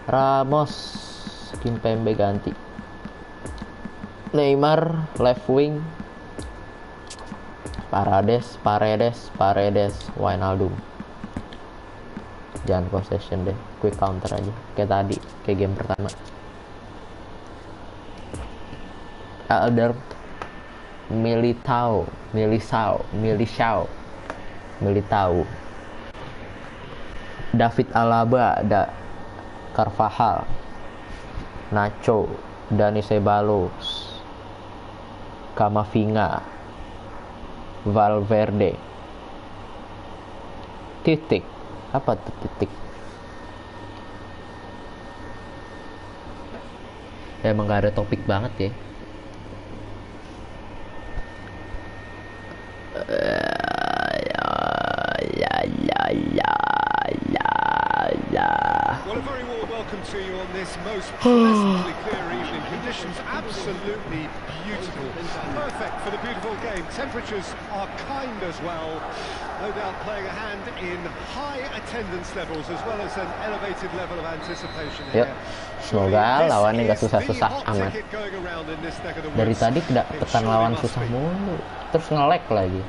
Ramos, Kimpembe ganti. Neymar left wing. Paredes, Wijnaldum. Jangan possession deh, quick counter aja kayak tadi, kayak game pertama. Alder, Militao, David Alaba, Carvajal, Nacho, Dani Ceballos, Camavinga, Valverde. Titik. Apa tuh titik? Emang gak ada topik banget ya. Well, a very warm welcome to you on this most pleasantly clear evening. Conditions absolutely beautiful. Perfect for the beautiful game. Temperatures are kind as well. No doubt playing a hand in high attendance levels as well as an elevated level of anticipation Yuk, here. semoga lawannya gak susah-susah amat. Dari tadi tidak tekan lawan susah mulu, terus nge-lag lagi.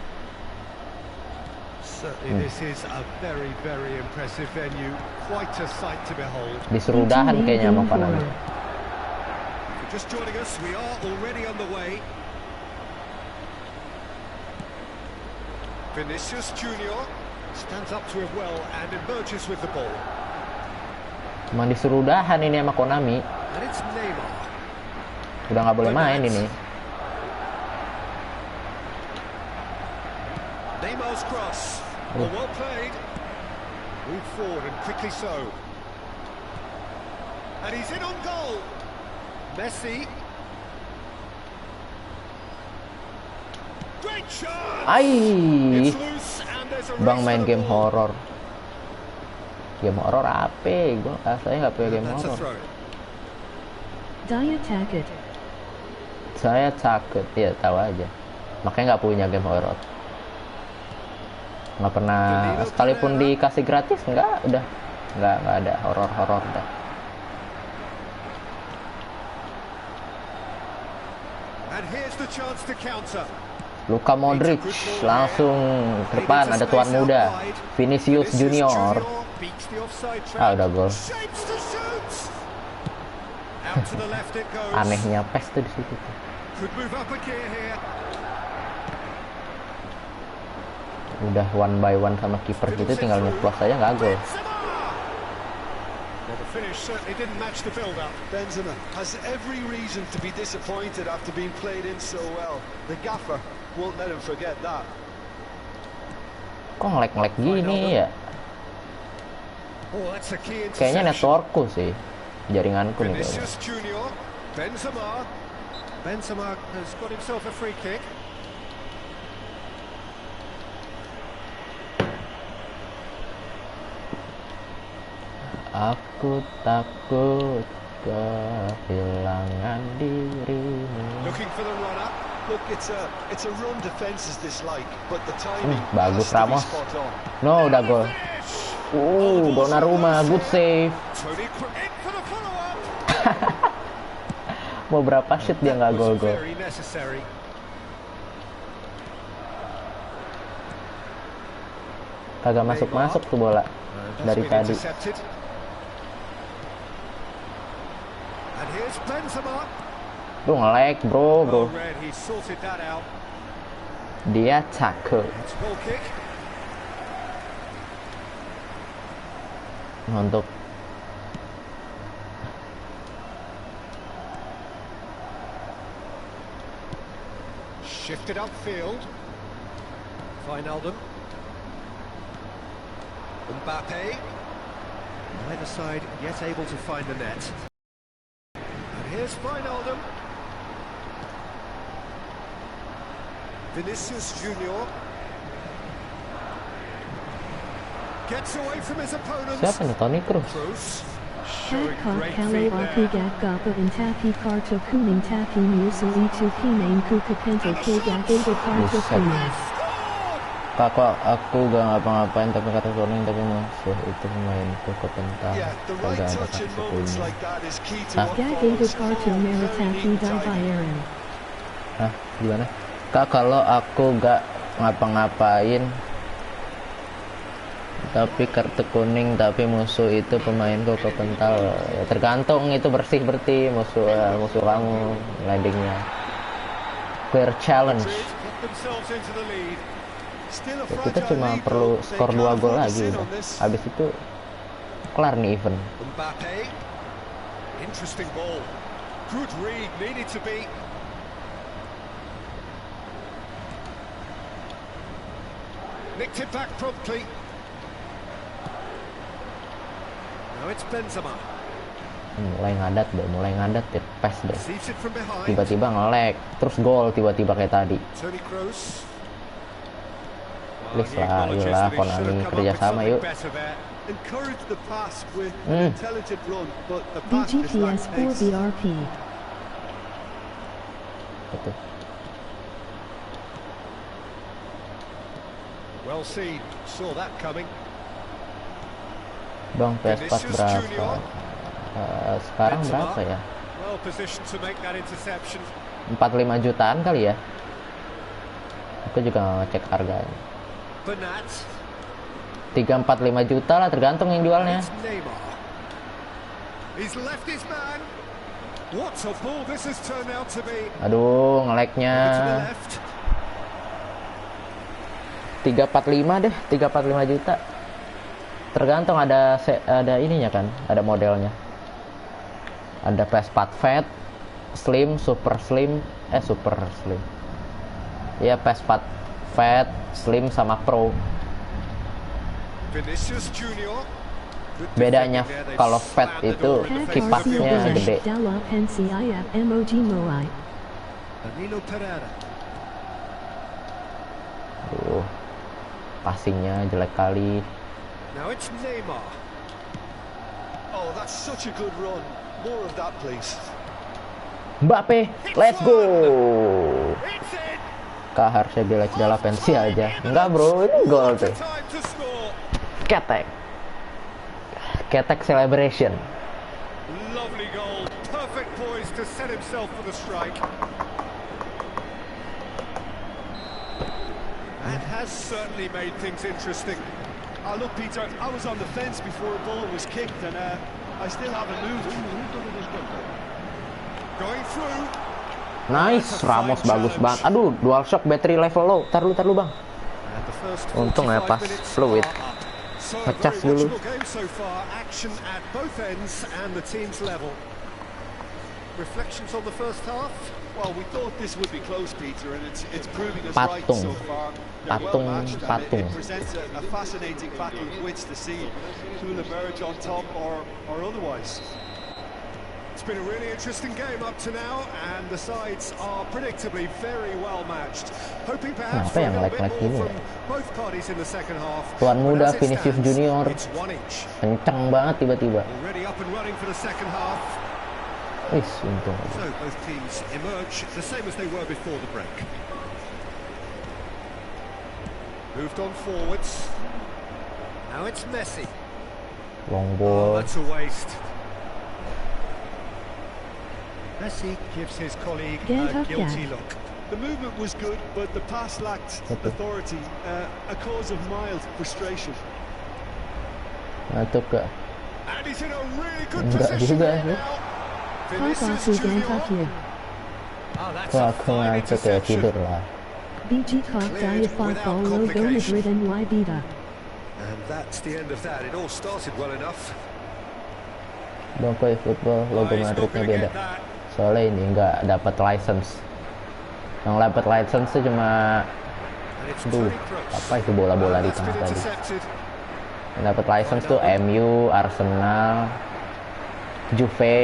Certainly this is a very, very impressive venue. Quite a sight to behold. Disuruh udahan kayaknya sama Konami. If you're just joining us, we are already underway. Vinicius Junior stands up to it well and emerges with the ball. Cuma disuruh udahan ini sama Konami. And it's Neymar. Udah nggak boleh main ini. Neymar's cross. Oh, well played. Move forward and quickly so. And he's in on goal. Messi. Great shot. It's loose and there's a Bang race main for the game ball. horor. Game horor apa? Gue saya nggak punya game That's a horor. throw. Daya Taggart. Saya takut, ya tahu aja. Makanya nggak punya game horor. Nggak pernah, sekalipun dikasih gratis nggak ada horor dah. And here's the chance to counter. Luka Modric langsung ke depan, ada tuan muda Vinicius Junior. Beats the offside trap. Ah, udah gol. Shapes to shoot. Out to the left it goes. Anehnya PES tuh di situ. Could move up a gear here. Udah one by one sama kiper gitu, tinggal nyeplos aja nggak gol. Well, the finish certainly didn't match the build-up. Benzema has every reason to be disappointed after being played in so well. The gaffer won't let him forget that. Kok nge-lag gini ya? Oh, that's a key interception. Kayaknya networkku sih, jaringanku nih kayaknya. Vinicius Junior, Benzema. Benzema has got himself a free kick. Aku takut kehilangan dirimu. Looking for the runner. Look, it's a run defense is dislike, but the timing Bagus has to be Ramos. spot on. No, udah gol. Donnarumma, good save. Tony in for the follow-up. Mau berapa shoot dia nggak Was gol-gol. very necessary. Kagak masuk tuh bola That's dari been tadi. intercepted. And here's Benzema. Duh nge-lag bro. Well read, he sorted that out. Dia cakep. It's a goal kick. Untuk Shifted upfield. Wijnaldum. Mbappe. Neither side yet able to find the net. And here's Wijnaldum. Vinicius Junior. Gets away from his opponents. siapa nih, Toni Kroos? Kroos. Showing Hadkot great Kalo feet Aku there. Gakgapa and Tapi Karto Kuning Tapi Musa Itu Pinain Kukapento Kagak Ida Karto Buset. Kuning. Kakak, aku gak ngapa-ngapain tapi kata kuning tapi musuh itu pemainku kepental. Yeah, the right Kagak ada touch in kartu moments kuning. like that is key to Huh? what Gag follows. Ida Karto Meritaki Di Bayern. Hah? Gimana? Kak, kalau aku gak ngapa-ngapain tapi kartu kuning tapi musuh itu pemainku kepental, ya, tergantung itu bersih musuh kamu landingnya. Clear challenge. Got themselves into the lead. Still a Kita fragile cuma lead, perlu though. They skor 2 can't gol focus lagi in udah. on this. Habis itu kelar nih event. Mbappe. Interesting ball. Good read, needed to be. Nicked it back promptly. Now it's Benzema. Mulai ngadat deh, pas deh. Receives it from behind. Tiba-tiba nge-lag, terus gol tiba-tiba kayak tadi. Toni Kroos. Please lah, ayolah Konami kerjasama yuk. Encourage the pass with an intelligent run, but the pass is BGTS like 4 pace. VRP. Betul. Well seen, saw that coming. Bang, PS4 berapa? Sekarang berapa ya? Well positioned to make that interception. 45 jutaan kali ya? Aku juga nggak ngecek harganya. Bernat. 3-4-5 juta lah, tergantung yang jualnya. It's Neymar. He's left his man. What a ball this has turned out to be. Aduh, nge-lag-nya. To the left. 345 deh, 345 juta. Tergantung ada ininya kan, ada modelnya. Ada PS4 Fat, Slim, Super Slim, Super Slim. Ya PS4 Fat, Slim sama Pro. Vinicius Junior. Bedanya kalau Fat itu kipasnya gede. Dala Pensiyat Emoji Moai. Danilo Pereira. Passingnya jelek kali. Now it's Neymar. Oh, that's such a good run. More of that, please. Mbappe, let's go. It's in. Kak harusnya bila Dala pensi aja. Enggak bro, ini gol tuh. Time to score. Ketek celebration. Lovely goal. Perfect poise to set himself for the strike. And has certainly made things interesting. Look, Peter, I was on the fence before a ball was kicked, and I still haven't moved. Going through. Nice, Ramos bagus banget. Aduh, DualShock battery level low. Tar dulu bang. And the first Untung ya 45 pas minutes fluid. are up. So a Ngecas very dulu. watchable game so far. Action at both ends and the team's level. Reflections on the first half. Well, we thought this would be close, Peter, and it's proving us right Patung. so far. They're well matched, and Patung. it presents a fascinating battle of wits to see who will emerge on top or otherwise. It's been a really interesting game up to now, and the sides are predictably very well matched. Hoping perhaps Kenapa for a yang little bit lag-lag more gini from both parties in the second half. Tuan But muda as it Vinicius stands, Junior. It's one each. Kenceng banget tiba-tiba. Already up and running for the second half. Wis, untung. So both teams emerge the same as they were before the break. Moved on forwards. Now it's Messi. Long Oh, ball. that's a waste. Messi gives his colleague Get a up, guilty Dad. look. The movement was good, but the pass lacked Okay. authority, a cause of mild frustration. Ngantuk gak? And he's in a really good Enggak position juga, here ya. now. Papa Vinicius Sugan Junior. Takir. Oh, that's Kok a aku fine ngantuk ya, interception. tidur lah. BG Talk Daya Football Logo Madrid and Y Beta. And that's the end of that. It all started well enough. Bangkoi Football logo Oh, he's not Madridnya gonna beda. get that. Soalnya ini nggak dapat license. Yang dapat license tuh cuma, And it's aduh, Toni Kroos. apa itu bola-bola di That's tengah been tadi. intercepted. Yang dapat license tuh MU, Arsenal, Juve,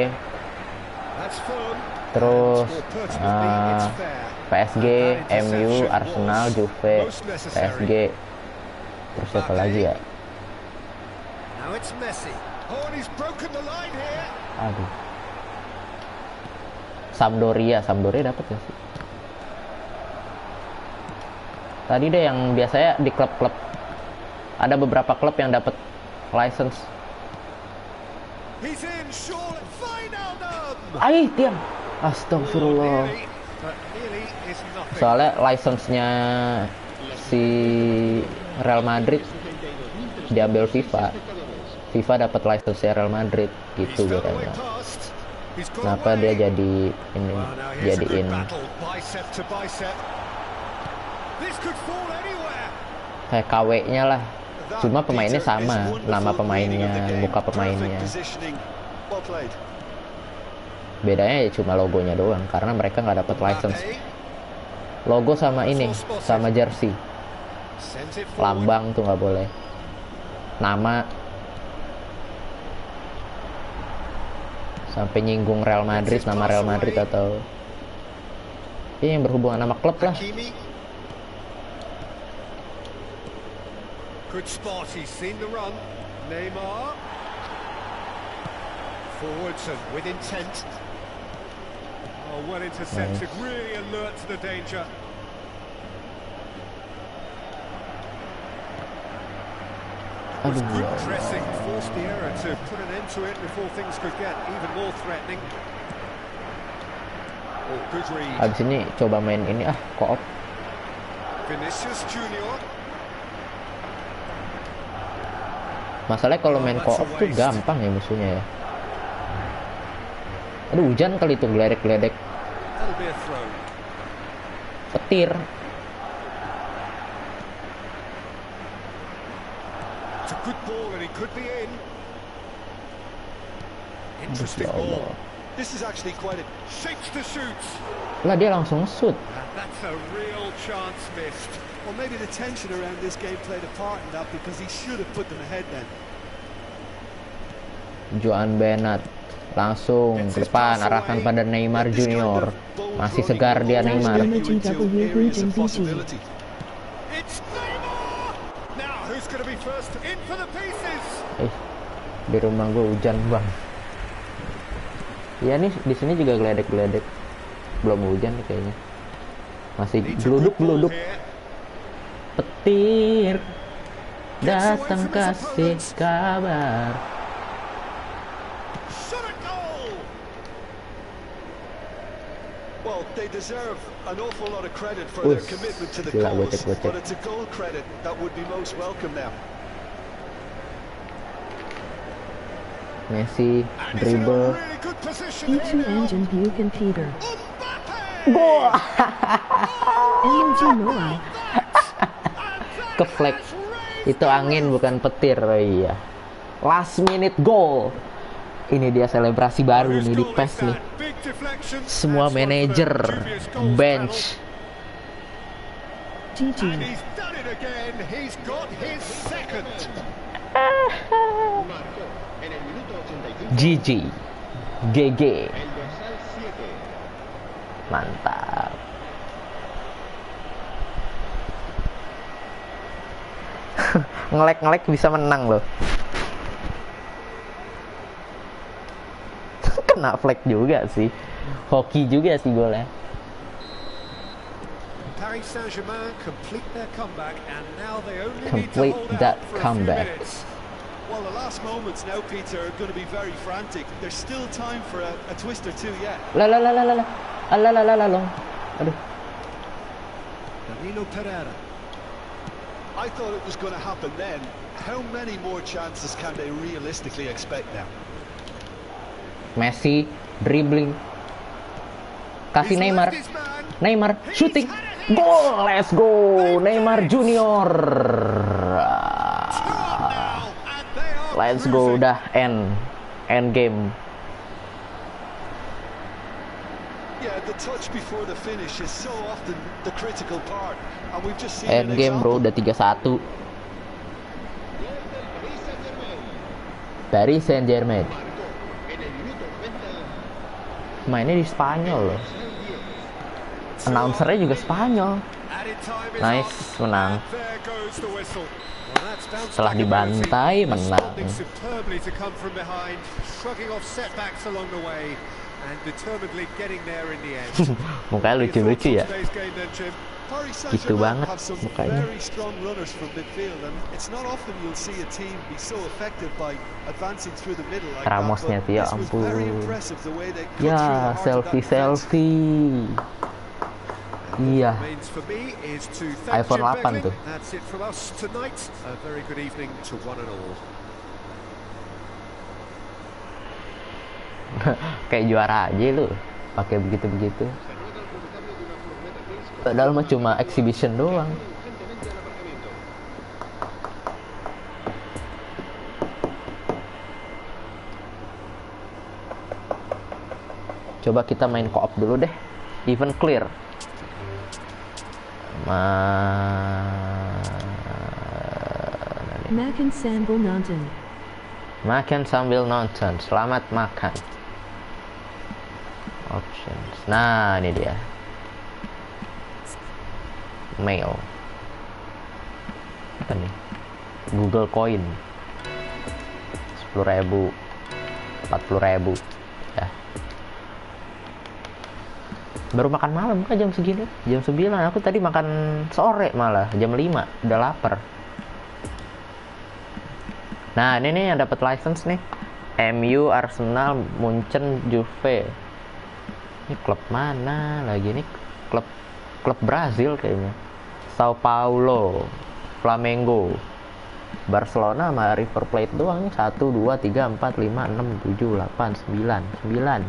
That's firm. terus And more pertinently, it's fair. PSG, That MU, interception Arsenal, was Juve, most necessary. PSG. Terus siapa lagi ya? Now it's Messi. Oh, and he's broken the line here. Aduh. Sampdoria dapat gak sih? Tadi deh yang biasanya di klub-klub, ada beberapa klub yang dapat license. He's in, surely. Wijnaldum. Aih, tiang. Astagfirullah. But nearly is nothing. Soalnya license-nya si Real Madrid diambil FIFA. FIFA dapat license Real Madrid gitu He's fell away katanya. past. He's got Kenapa away. dia jadi ini, Well, now here's a good jadiin battle, bicep to bicep. This could fall anywhere. kayak KW-nya lah. That, Cuma pemainnya Peter, is sama, wonderful nama reading of the pemainnya, game. muka Perfect pemainnya. positioning. Well played. Bedanya ya cuma logonya doang, karena mereka nggak dapat license. Logo sama ini, sama jersey. Sent it forward. Lambang tuh nggak boleh. Nama. Sampai nyinggung Real Madrid, nama Real Madrid atau yang berhubungan sama klub lah. Hakimi. Good spot, he's seen the run. Neymar. Forwards and with intent. Oh, well intercepted, really alert to the danger. It was good pressing, forced the error to put an end to it before things could get even more threatening. Oh, good read. Abis ini coba main ini co-op. Vinicius Junior. Masalahnya kalau main co-op tuh gampang ya musuhnya ya. Aduh, hujan kali itu, geledek-geledek. That'll be a throw. Petir. It's a good ball and he could be in. Interesting ball. This is actually quite a... Shapes to shoot. Lah dia langsung shoot. And that's a real chance missed. Well, maybe the tension around this game played a part in that because he should have put them ahead then. Joan Bernat langsung ke depan, arahkan pada Neymar Junior. Masih segar dia Neymar. It's Neymar. Now who's going to be first in for the pieces? Di rumah gue hujan bang. Ya nih di sini juga geledek-geledek. Belum hujan nih kayaknya. Masih geluduk-geluduk. Petir datang kasih kabar. Well, they deserve an awful lot of credit for their commitment to the cause, but it's a goal credit that would be most welcome now. Messi dribble. E2 engine Buchan Peter. Goal. Energy Noah. Ke flag. Itu angin bukan petir. Oh iya. Last minute goal. Ini dia selebrasi baru nih di PES nih. Semua manajer bench. GG. GG. Mantap. Ngelek-ngelek bisa menang loh. Kena flag juga sih. Hoki juga sih golnya. Paris Saint-Germain complete their comeback and now they only Complete need to hold that out for comeback. a few minutes. Well, the last moments now, Peter, are going to be very frantic. There's still time for a twist or two yet. Lah. Aduh. Danilo Pereira. I thought it was going to happen then. How many more chances can they realistically expect now? Messi dribbling. Kasih Neymar. Neymar shooting. Goal, let's go. Neymar Junior. Let's go, udah end game. Yeah, the touch before the finish is so often the critical part, and we've just seen End an game bro, example. udah 3-1. Paris Saint-Germain. Mainnya di Spanyol loh. Announcernya juga Spanyol. Nice, menang. Setelah dibantai, menang. Mukanya lucu-lucu ya. Gitu banget mukanya. Ramosnya tuh ya ampun. Ya, selfie. Iya. iPhone 8 tuh. Kayak juara aja lu pakai begitu-begitu. Padahal mah cuma exhibition doang. Coba kita main co-op dulu deh. Even clear. Makan sambil nonton. Makan sambil nonton. Selamat makan. Options. Nah, ini dia. Mail. Apa nih? Google Coin. 10.000. 40.000. Ya. Baru makan malam kan jam segini? Jam 9. Aku tadi makan sore malah. Jam 5. Udah lapar. Nah, ini nih yang dapat license nih. MU, Arsenal, Munchen, Juve. Ini klub mana lagi nih? Klub Brazil kayaknya. Sao Paulo, Flamengo, Barcelona sama River Plate doang nih. 1, 2, 3, 4, 5, 6, 7, 8, 9. 9.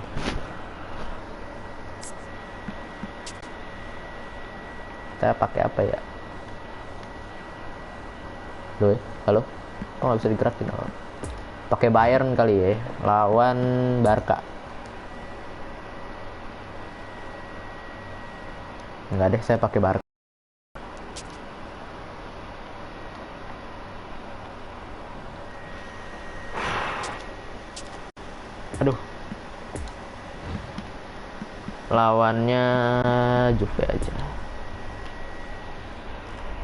Saya pakai apa ya? Loh, halo? Oh, nggak bisa digerakin. Pakai Bayern kali ya, lawan Barca. Enggak deh, saya pakai Barca. Aduh. Lawannya Juve aja.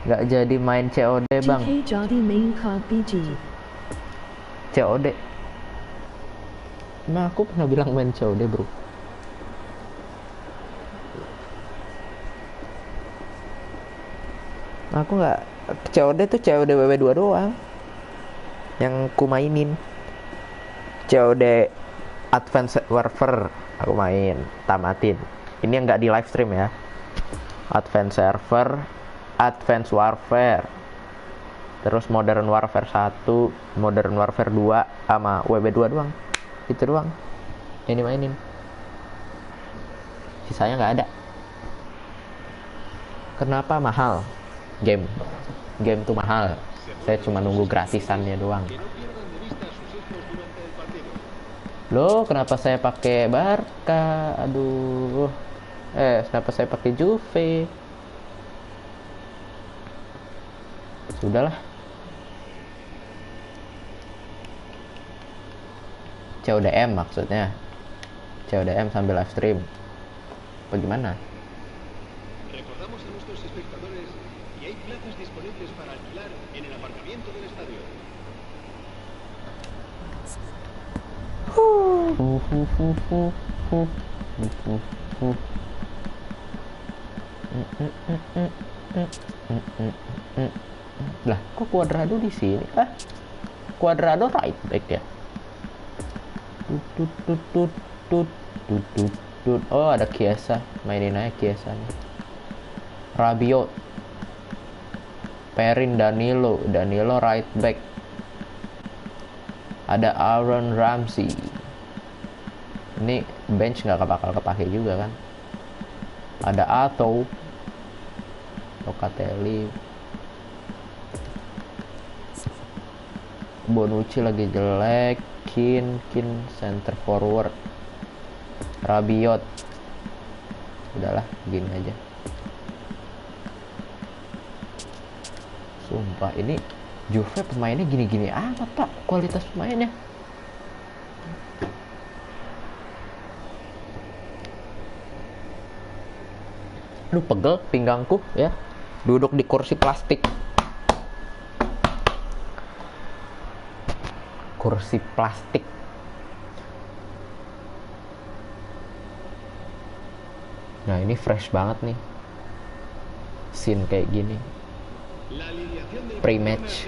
Nggak jadi main COD bang. GK jadi main PUBG. COD. Nah, aku pernah bilang main COD bro. Aku nggak. COD tuh COD WW2 doang yang ku mainin. COD Advanced Warfare aku main, tamatin. Ini yang nggak di live stream ya. Advanced Warfare, terus Modern Warfare 1, Modern Warfare 2, sama WW2 doang. Itu doang yang dimainin. Sisanya nggak ada. Kenapa mahal? Game tuh mahal. Saya cuma nunggu gratisannya doang. Loh, kenapa saya pakai Barca? Aduh. Kenapa saya pakai Juve? Sudahlah. CODM maksudnya. CODM sambil live stream. Bagaimana? Recordamos a nuestros espectadores que hay plazas disponibles para alquilar en el aparcamiento del estadio. Lah, kok Cuadrado di sini? Cuadrado right back ya. Oh, ada Chiesa. Mainin aja Chiesa nih. Rabiot, Perin, Danilo right back. Ada Aaron Ramsey. Ini bench nggak bakal kepake juga kan. Ada Ato, Locatelli, Bonucci lagi jelek. Kin center forward. Rabiot. Udahlah, gini aja. Sumpah ini Juve pemainnya gini-gini amat pak, kualitas pemainnya. Aduh, pegel pinggangku ya, duduk di kursi plastik. Kursi plastik. Nah, ini fresh banget nih scene kayak gini pre-match.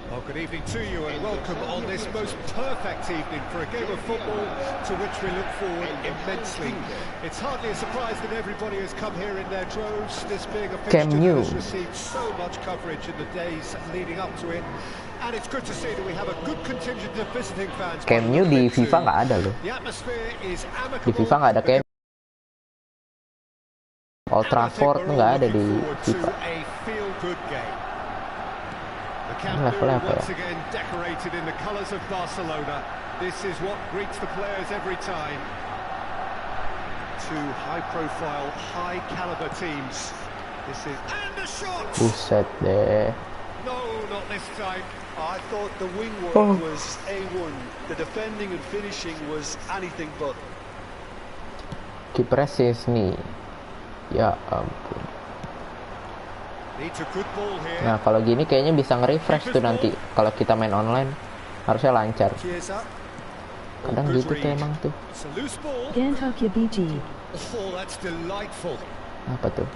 Well, good evening to you and welcome on this most perfect evening for a game of football to which we look forward immensely. It's hardly a surprise that everybody has come here in their droves, this being a fixture that has received so much coverage in the days leading up to it. And it's good to see that we have a good contingent of visiting fans. Camp Nou di FIFA nggak ada loh. The atmosphere is amicable. Di FIFA nggak ada Camp. Old Trafford nggak ada di FIFA. Levelnya apa ya? Once again decorated in the colours of Barcelona. This is what greets the players every time. two high-profile, high-caliber teams. This is and the shot. Buset deh. No, not this time. I thought the wing work was A1. The defending and finishing was anything but. Kipernya Sesni. Ya ampun. Needs a good ball here. Nah kalau gini kayaknya bisa nge-refresh tuh nanti kalau kita main online, harusnya lancar. Chiesa. Kadang Good gitu tuh read. emang tuh. It's a loose ball. Gantok Yabiji. Oh, that's delightful. Apa tuh?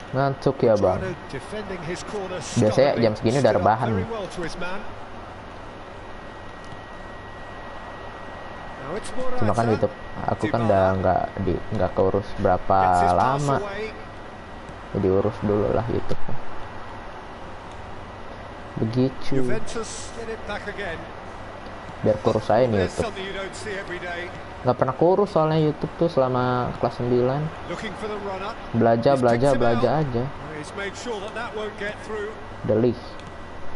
Ngantuk ya bang. Trying to defending his corner Biasanya stubbornly. jam segini udah Stood up rebahan very nih. well to his man. Now it's Morata. Cuma kan YouTube aku kan udah nggak keurus berapa Gets his pass lama. away. Jadi urus dulu lah YouTube. Begitu. Juventus get it back again. Biar kurus aja nih There's YouTube. something you don't see every day. Nggak pernah kurus soalnya YouTube tuh selama kelas 9. Looking for the runner. Belajar aja. He's made sure that that won't get through. Delih.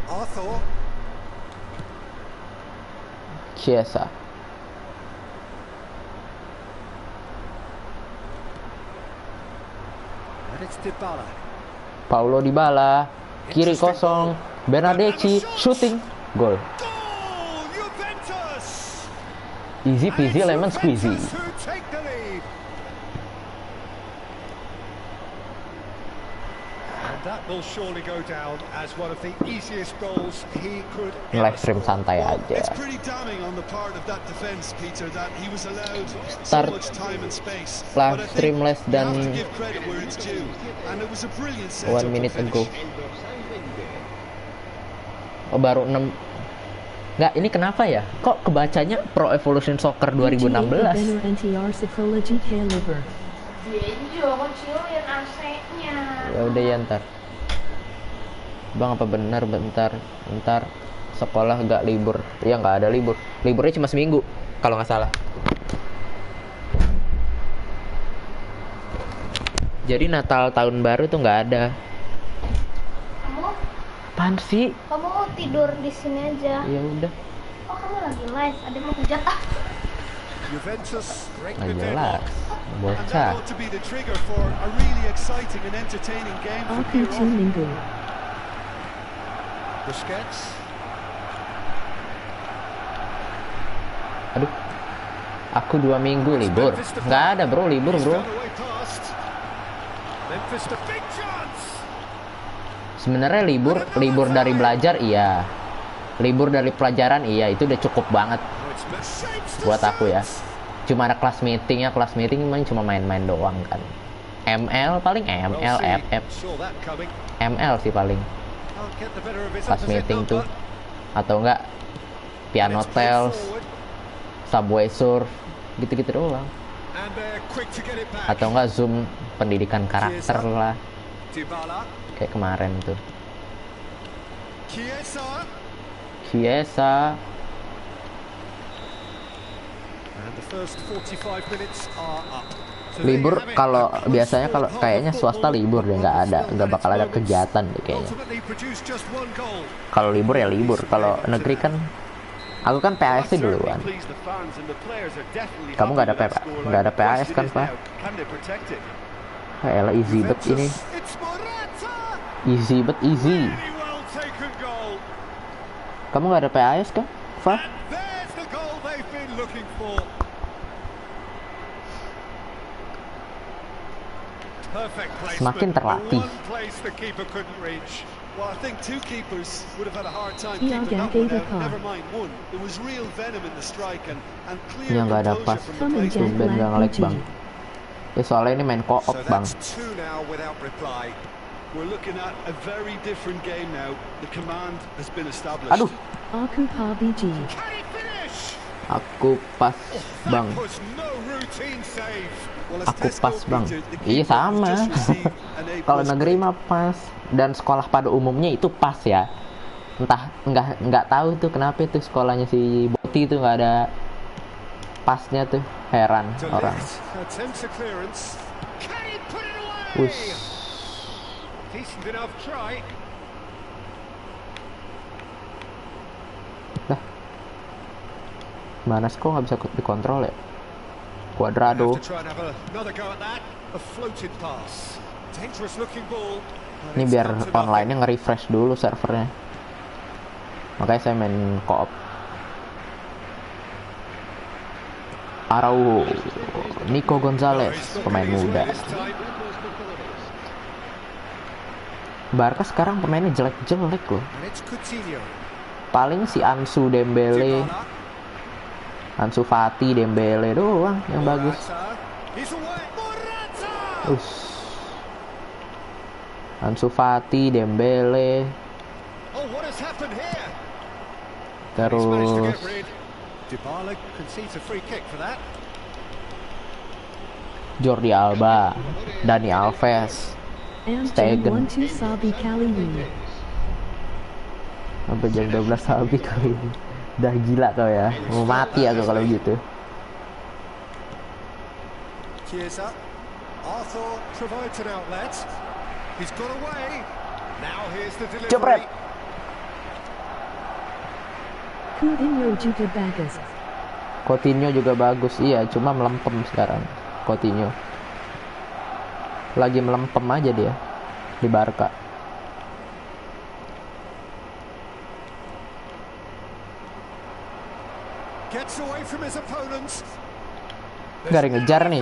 Arthur. Chiesa. And it's Dybala. Paulo Dybala. Kiri kosong. Bernardeschi shooting. Gol. Goal! Juventus! Easy And peasy it's lemon squeezy. Juventus who take the lead. And that will surely go down as one of the easiest goals he could ever Live stream score. santai It's aja. pretty damning on the part of that defence, Peter, that he was allowed so Start much time and space. live But I stream think less you than have to give credit where it's due, and it was a brilliant 1 setup minute and ago. finish. Oh baru 6. Nggak, ini kenapa ya? Kok kebacanya Pro Evolution Soccer 2016? NTR Psychology Caliber. Dia juga kecilin AC-nya. Ya udah ya ntar. Bang apa benar bentar sekolah nggak libur? Ya nggak ada libur. Liburnya cuma seminggu kalau nggak salah. Jadi Natal tahun baru tuh nggak ada. Kamu Apaan sih? tidur di sini aja. Ya udah. Oh, kamu lagi live. Ada mau hujat ah. Juventus break Nggak the jelas. deadlock. And that Bocah. ought to be the trigger for a really exciting and entertaining game from Aku here on. Minggu. Busquets. Aduh. Aku 2 minggu libur. Nggak ada bro libur He's bro. found a way past. Memphis the big chance. Sebenarnya libur dari belajar iya. Libur dari pelajaran iya, itu udah cukup banget Oh, it's shapes to buat aku ya. shoot. Cuma ada kelas meeting main cuma main-main doang kan. ML paling Well ML seen. FF Saw that coming. ML sih paling Can't get the better of his kelas opposite meeting number. tuh, atau enggak piano It's played tales, forward, subway surf gitu-gitu doang, and they're quick to get it back. atau enggak zoom pendidikan karakter lah Dybala. kayak kemarin tuh. Chiesa. Chiesa. And the first 45 minutes are up. So there Libur you have it. kalau A good biasanya sport kalau half kayaknya of swasta football. libur deh, nggak bakal ada kegiatan deh kayaknya. Ultimately produced just one goal. Kalau libur ya libur, kalau negeri kan aku kan PAS duluan. Kamu nggak ada PAS kan Pak? Elah easy bet ini, It's Morata. easy bet easy. Really well taken goal. Kamu nggak ada PAS kan, Fa? And there's the goal they've been looking for. Perfect placement. Semakin terlatih. The one place the keeper couldn't reach. Well, I think two keepers would have had a hard time Iya, keeping that gave one a out. card. Never mind one. There was real venom in the strike and clear Yang nggak ada composure pas. from the Come and place. get Tumben nggak nge-lag bang. Ya soalnya ini main co-op So bang. that's two now without reply. We're looking at a very different game now. The command has been established. Aduh, Aku PUBG. Can he finish? aku pas bang. That was no routine save. Well, Aku as pas Tesco bang. Peter, the Iya keeper has sama. just received an A+ Kalau negeri grade. mah pas, dan sekolah pada umumnya itu pas ya. Entah nggak tahu tuh kenapa itu sekolahnya si Boti itu nggak ada pasnya tuh, heran De orang. Ligt attempts a clearance. Can he put it away? Wush. Decent enough try. Mana sih kok nggak bisa dikontrol ya? Cuadrado. To try and have another go at that. A floated pass. Dangerous looking ball. But Ini it's biar come to nothing. online-nya nge-refresh dulu servernya. Makanya saya main co-op. Araujo, Nico Gonzalez, pemain muda. Barca sekarang pemainnya jelek-jelek loh. And it's Coutinho. Paling si Ansu Dembele, Dybala. Ansu Fati, Dembele doang yang bagus. Morata. He's away. Morata! Ansu Fati, Dembele, Oh, what has happened here? He's managed to terus get rid. Dybala concedes a free kick for that. Jordi Alba, Dani Alves, Amgen Stegen. 1-2 Sabi Kaliwi. Sampai jam 12 habis kali ini. Udah gila kau ya, mau mati aku kalau gitu. Chiesa. Arthur provides an outlet. He's got away. Now here's the delivery. Jepret. Coutinho juga bagus. Coutinho juga bagus, iya, cuma melempem sekarang. Coutinho lagi melempem aja dia di Barca. Gets away from his opponents. Gak ngejar nih.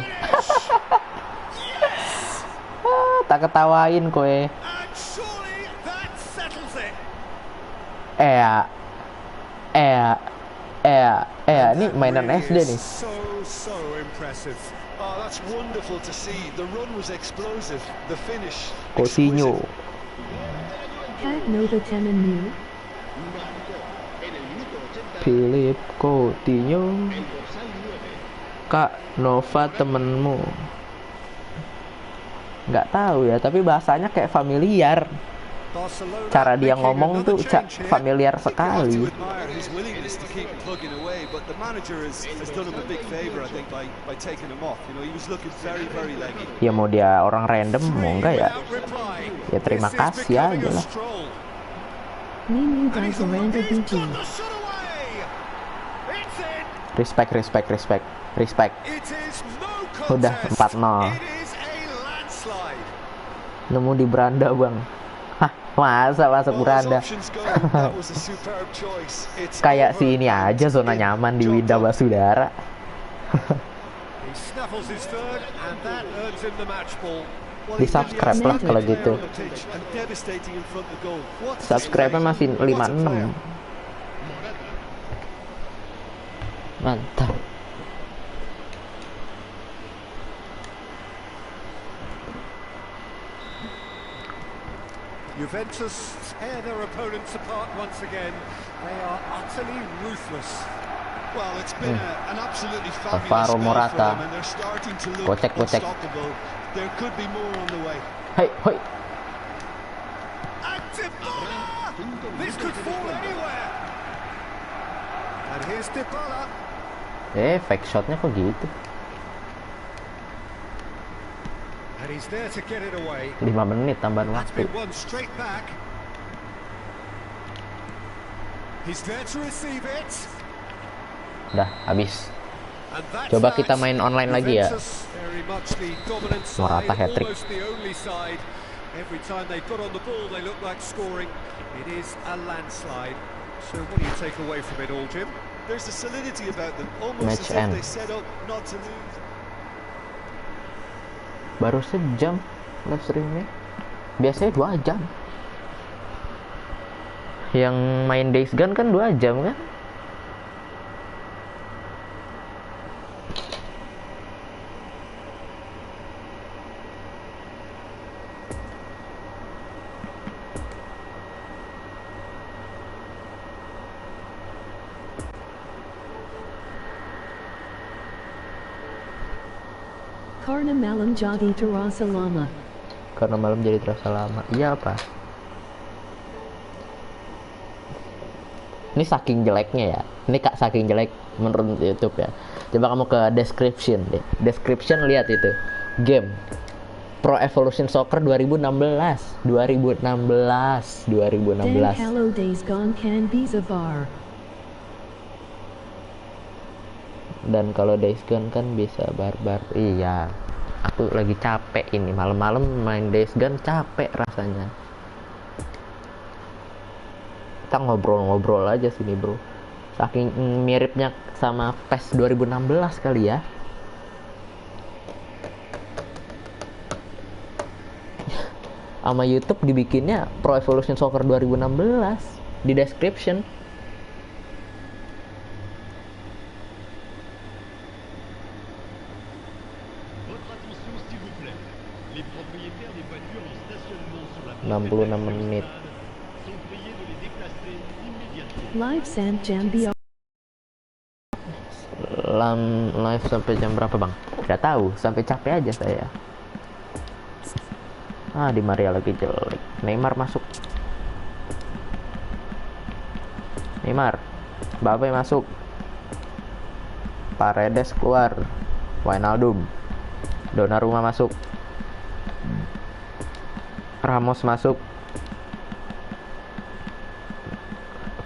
Tak ketawain kowe. And surely that settles it. Ini mainan Really SD nih. is so impressive. Oh, that's wonderful to see. The run was explosive. The finish. Coutinho. Kak Nova Temenmu. Philip Coutinho. Kak Nova temenmu. Nggak tahu ya, tapi bahasanya kayak familiar. Barcelona Cara dia making ngomong another tuh change here. familiar I think you have sekali. to admire his willingness to keep plugging away, but the manager has done him a big favour, I think, by taking him off. You know, he was looking very, very leggy. Ya mau dia orang random mau enggak ya? Without reply. Ya terima This is kasih becoming aja a lah. stroll. Nini And he's got Dizaranda BG. the shot away. It's in. Respect. It is no contest. Udah 4-0. It is a landslide. Nemu di beranda bang. Hah, masa masuk All his beranda? options go. That was a superb choice. It's Kayak over si ini and aja zona in. nyaman di Job Winda done. Basudara. He snaffles his third, and that earns him the match ball. Well, Di he's been the subscribe lah outstanding kalau player gitu. on the pitch and devastating in front of goal. What a Subscribe-nya display. masih What a 56. player. Mantap. Juventus tear their opponents apart once again. They are utterly ruthless. Well, it's been an absolutely fabulous Alvaro spell Morata. for them, and they're starting to look Kocek. unstoppable. There could be more on the way. Hoi. And Dybala! This could fall anywhere. And here's Dybala. Fake shotnya kok gitu? And he's there to get it away. 5 menit tambahan That's waktu. been won straight back. He's there to receive it. Udah habis. And that's Coba that. kita main online lagi ya. Juventus, very much the dominant Morata side, hat-trick. almost the only side. Every time they got on the ball, they looked like scoring. It is a landslide. So what do you take away from it all, Jim? There's a solidity about them, almost Match as if end. they set up not to lose. Baru sejam live streamnya. Biasanya 2 jam. Yang main Days Gone kan 2 jam kan? Karena malam jadi terasa lama. Karena malam jadi terasa lama. Iya apa? Ini saking jeleknya ya. Ini kak saking jelek menurut YouTube ya. Coba kamu ke description deh. Description lihat itu. Game Pro Evolution Soccer 2016. 2016. Dan kalau Days Gone can be Zavar. Dan kalau Days Gone kan bisa barbar. Iya, aku lagi capek ini, malam-malam main Days Gone capek rasanya. Kita ngobrol-ngobrol aja sini bro, saking miripnya sama PES 2016 kali ya. Sama YouTube dibikinnya Pro Evolution Soccer 2016 di description. Votre attention s'il vous plaît. Les propriétaires des voitures en stationnement sur la 66 menit. sont priés de les déplacer immédiatement. Live Sand Jam BR. Live sampai jam berapa bang? Gak tahu, sampai capek aja saya. Di Maria lagi jelek. Neymar masuk. Neymar, Mbappe masuk. Paredes keluar. Wijnaldum. Donnarumma masuk. Ramos masuk.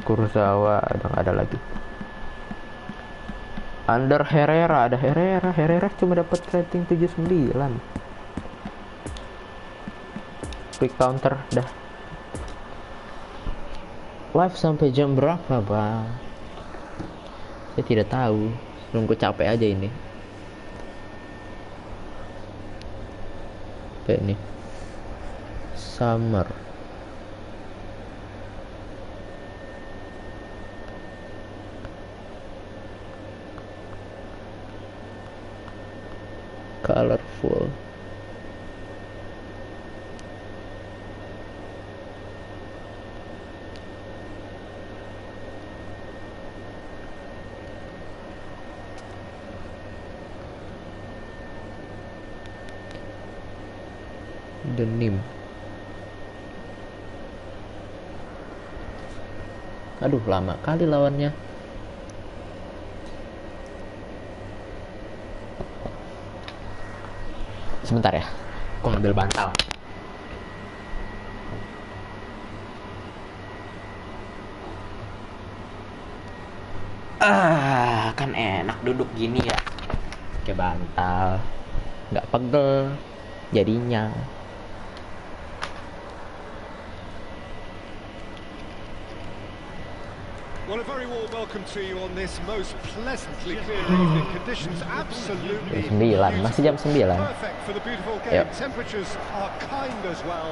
Kurzawa udah nggak ada lagi. Under Herrera, ada Herrera cuma dapat rating 79. Quick counter dah. Live sampai jam berapa bang? Saya tidak tahu, nunggu capek aja ini. Kayak ini Summer. Colorful. Denim. Aduh, lama kali lawannya. Sebentar ya, aku ngambil bantal. Kan enak duduk gini ya, pakai bantal, nggak pegel jadinya. Well, a very warm welcome to you on this most pleasantly clear evening. Conditions absolutely Jam 9, masih jam 9. perfect for the beautiful game. Yep. Temperatures are kind as well.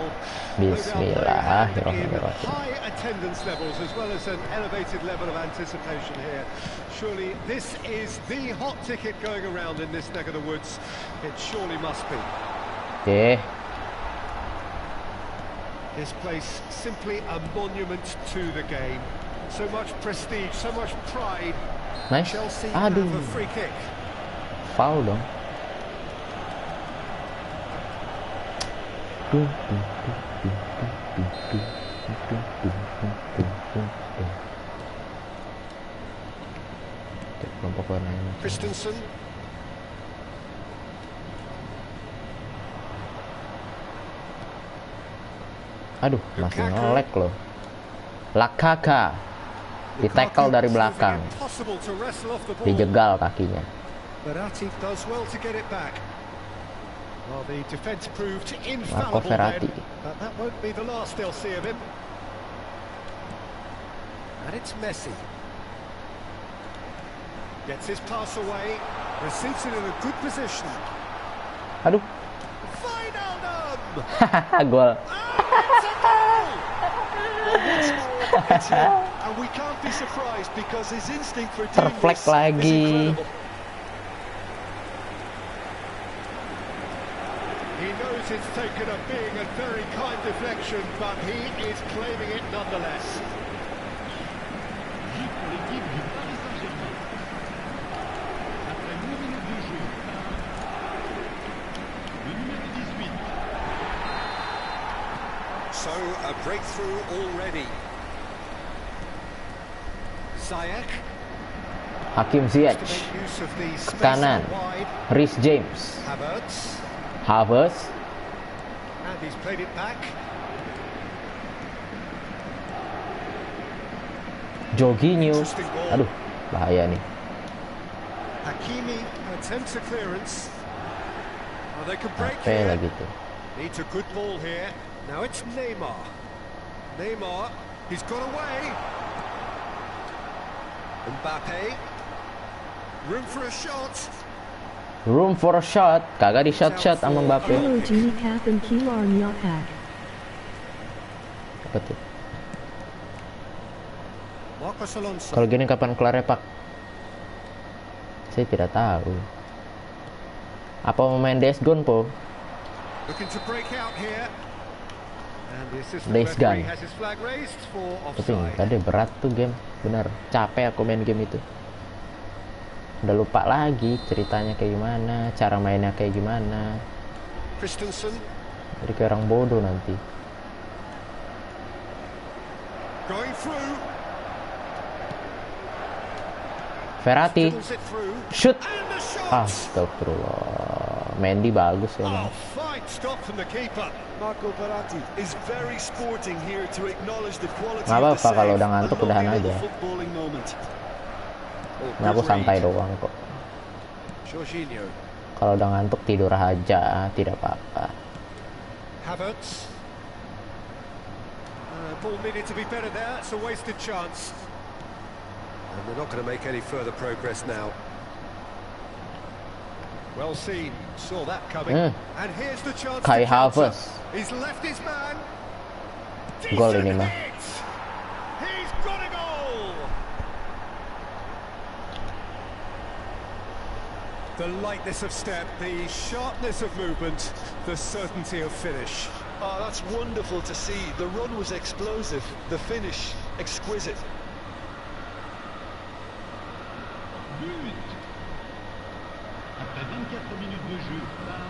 No doubt very Bismillahirrahmanirrahim. high attendance levels as well as an elevated level of anticipation here. Surely this is the hot ticket going around in this neck of the woods. It surely must be. Oke. This place simply a monument to the game. So much prestige, so much pride. Nice. Chelsea have Aduh, a free kick. foul dong. Kelompok warna ini. Christensen. Aduh, masih nge-lag loh. Lakaka di tackle dari belakang, Impossible to wrestle off the ball. dijegal kakinya. But Atif does well to get it back. Well, the defence proved Marco infallible Verratti. then, but that won't be the last they'll see of him. And it's Messi. Gets his pass away, receives it in a good position. Aduh, Wijnaldum! gol. It's a goal! It's him. And we can't be surprised because his instinct for doing Terflek this lagi. is incredible. He knows it's taken a big and very kind deflection, but he is claiming it nonetheless. But pour l'équipe du Paris Saint-Germain. Après 9 minutes de jeu, le numéro 18. So, a breakthrough already. Ziyech Hakim to Ziyech make use of the ke space kanan. out wide. Reece James, Havertz, And he's played it back. Jorginho. Interesting ball. Aduh, bahaya nih. Hakimi attempts a clearance. Oh, they can break Apa here. lagi tuh? Needs a good ball here. Now it's Neymar. Neymar, he's got away. Mbappe. Room for a shot. Room for a shot, kagak di shot sama Mbappe. Hello Genie Cap and Kilar Nyapak. Apa tuh? Marcos Alonso. Kalau gini kapan kelarnya Pak? Saya tidak tahu. Apa mau main Days Gone po? Looking to break out here. And the assistant Days referee Gone. has his flag raised for Tapi offside. tadi berat tuh game, bener. Capek aku main game itu. Udah lupa lagi ceritanya kayak gimana, cara mainnya kayak gimana. Christensen Jadi kayak orang bodoh nanti. going through. Verratti, Fiddles it through. shoot. And the shot. Astagfirullah. Mendy bagus ya. Oh, Bang. fine stop from the keeper. Marco Verratti is very sporting here to acknowledge the quality Nggak of the apa-apa, save. kalau udah A ngantuk, lovely udahan little aja. footballing moment. Oh, Ini aku good santai read. doang kok. Jorginho. Kalau udah ngantuk tidur aja, tidak apa-apa. Havertz. Ball needed to be better there. It's a wasted chance. And they're not going to make any further progress now. Well seen. Saw that coming. And here's the chance. Kai to counter. Havertz. He's left his man. Gol Decent ini mah. hit. He's got a goal. The lightness of step, the sharpness of movement, the certainty of finish. Oh, that's wonderful to see. The run was explosive, the finish exquisite. But. Après 24 minutes de jeu par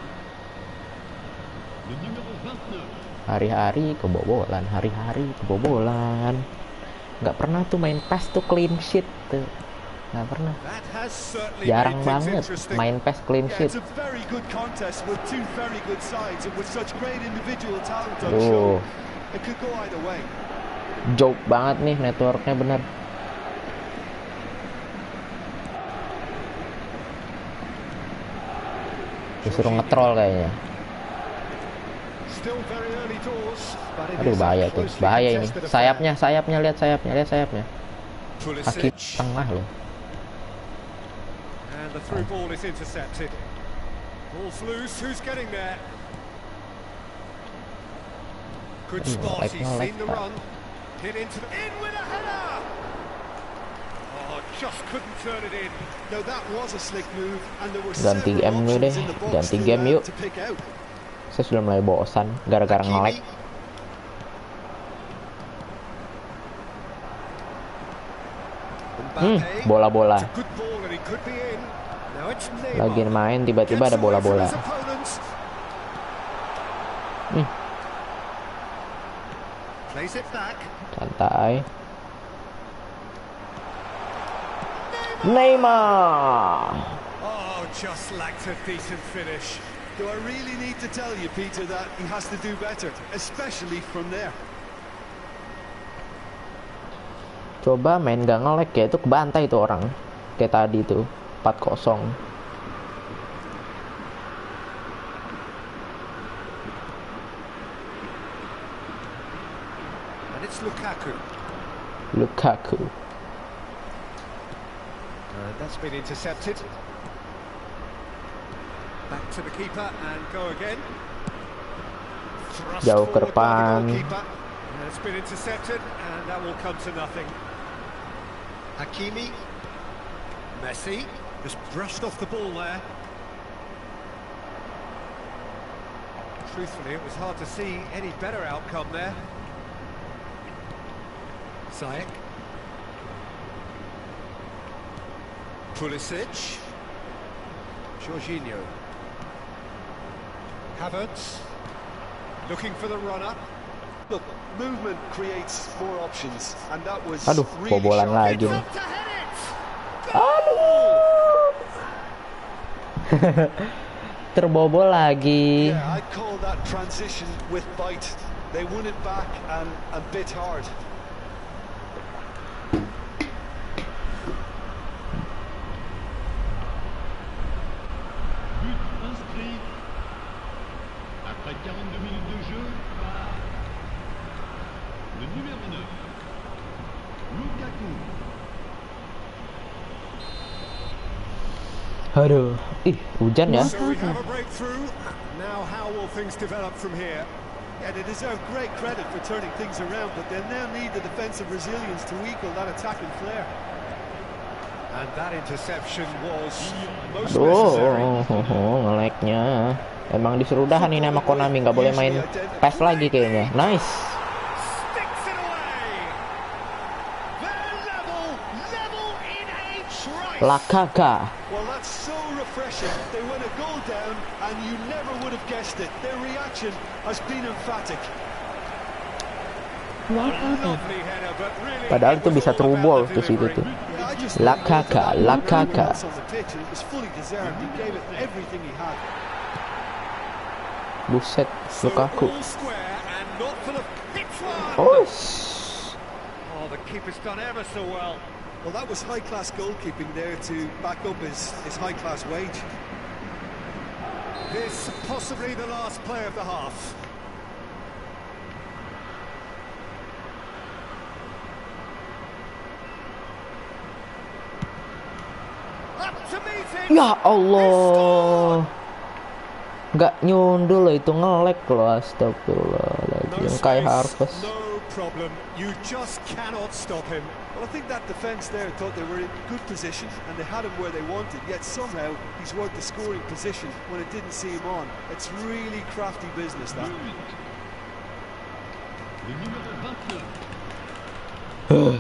le numéro 29. Hari-hari kebobolan, hari-hari kebobolan. Nggak pernah tuh main PES tuh clean sheet tuh. Nggak pernah. That has certainly Jarang made things banget interesting. main PES clean Yeah, sheet. it's a very good contest with two very good sides and with such great individual talent on Oh. show. It could go either way. Joke banget nih networknya bener. Disuruh ngetrol kayaknya. Still very early doors, but it Aduh is a bahaya tuh, closely bahaya ini. contested affair. Sayapnya, lihat sayapnya. Kaki Pulisic. tengah loh. And the through ball is intercepted. Ball's loose, who's getting there? Good spot, he's seen the run. Hit into the... In with a header! Oh, just couldn't turn it in. No, that was a slick move and there were Ganti several game dulu options deh, in the box ganti to, game yuk. to pick out. Saya sudah mulai bosan gara-gara nge-lag. Mbappe. Bola-bola. It's a good ball and he could be in. Now it's Neymar. Lagi main tiba-tiba ada Gets away from bola-bola. his opponents. Plays it back. Santai. Neymar. Oh, just lacked a decent finish. Do I really need to tell you, Peter, that he has to do better, especially from there? Coba main gak nge-lag ya, itu kebantai tuh orang. Kayak tadi tuh, 4-0. And it's Lukaku. Lukaku. And that's been intercepted. Back to the keeper and go again. Thrust Jauh ke forward by the depan. goalkeeper. And it's been intercepted and that will come to nothing. Hakimi. Messi. Just brushed off the ball there. Truthfully, it was hard to see any better outcome there. Ziyech. Pulisic. Jorginho. Havertz. Looking for the run-up. Look, movement creates more options, and that was Aduh, really bobolan sharp. lagi nih. Up to head it! Goal! Terbobol lagi. Yeah, I'd call that transition with bite. They won it back and bit hard. Aduh, ih hujan ya. So we have a breakthrough. Now how will things develop from here? Yeah, they deserve great credit for turning things around, but they'll now need the defensive resilience to equal that attacking flair. And that interception was most Aduh, necessary. nge-lag-nya. Emang disuruh udahan ini sama Konami, nggak boleh main PES lagi kayaknya. Nice. Sticks it away. They're level in a trice. Lakaka. Well, that's so refreshing. They went a goal down, and you never would have guessed it. Their reaction has been emphatic. Lakaka. Lovely header, but really Padahal it itu was bisa Oh, all true about ball the tuh situ delivery. tuh. Yeah, I just Lakaka, Lakaka. on the pitch, and it was fully deserved. He gave it everything he had. Buset, So Lukaku. all square and not full of hits one. Oh, Oh, the keeper's done ever so well. Well, that was high-class goalkeeping there to back up his high-class wage. This possibly the last play of the half. Up to meet it. ya Allah. Nggak nyundul loh, itu nge-lag loh, astagfirullahaladzim. Kayak Harvest. No problem. You just cannot stop him. Well, I think that defence there thought they were in good position and they had him where they wanted, yet somehow he's worked the scoring position when it didn't see him on. It's really crafty business, that. Le numéro 29.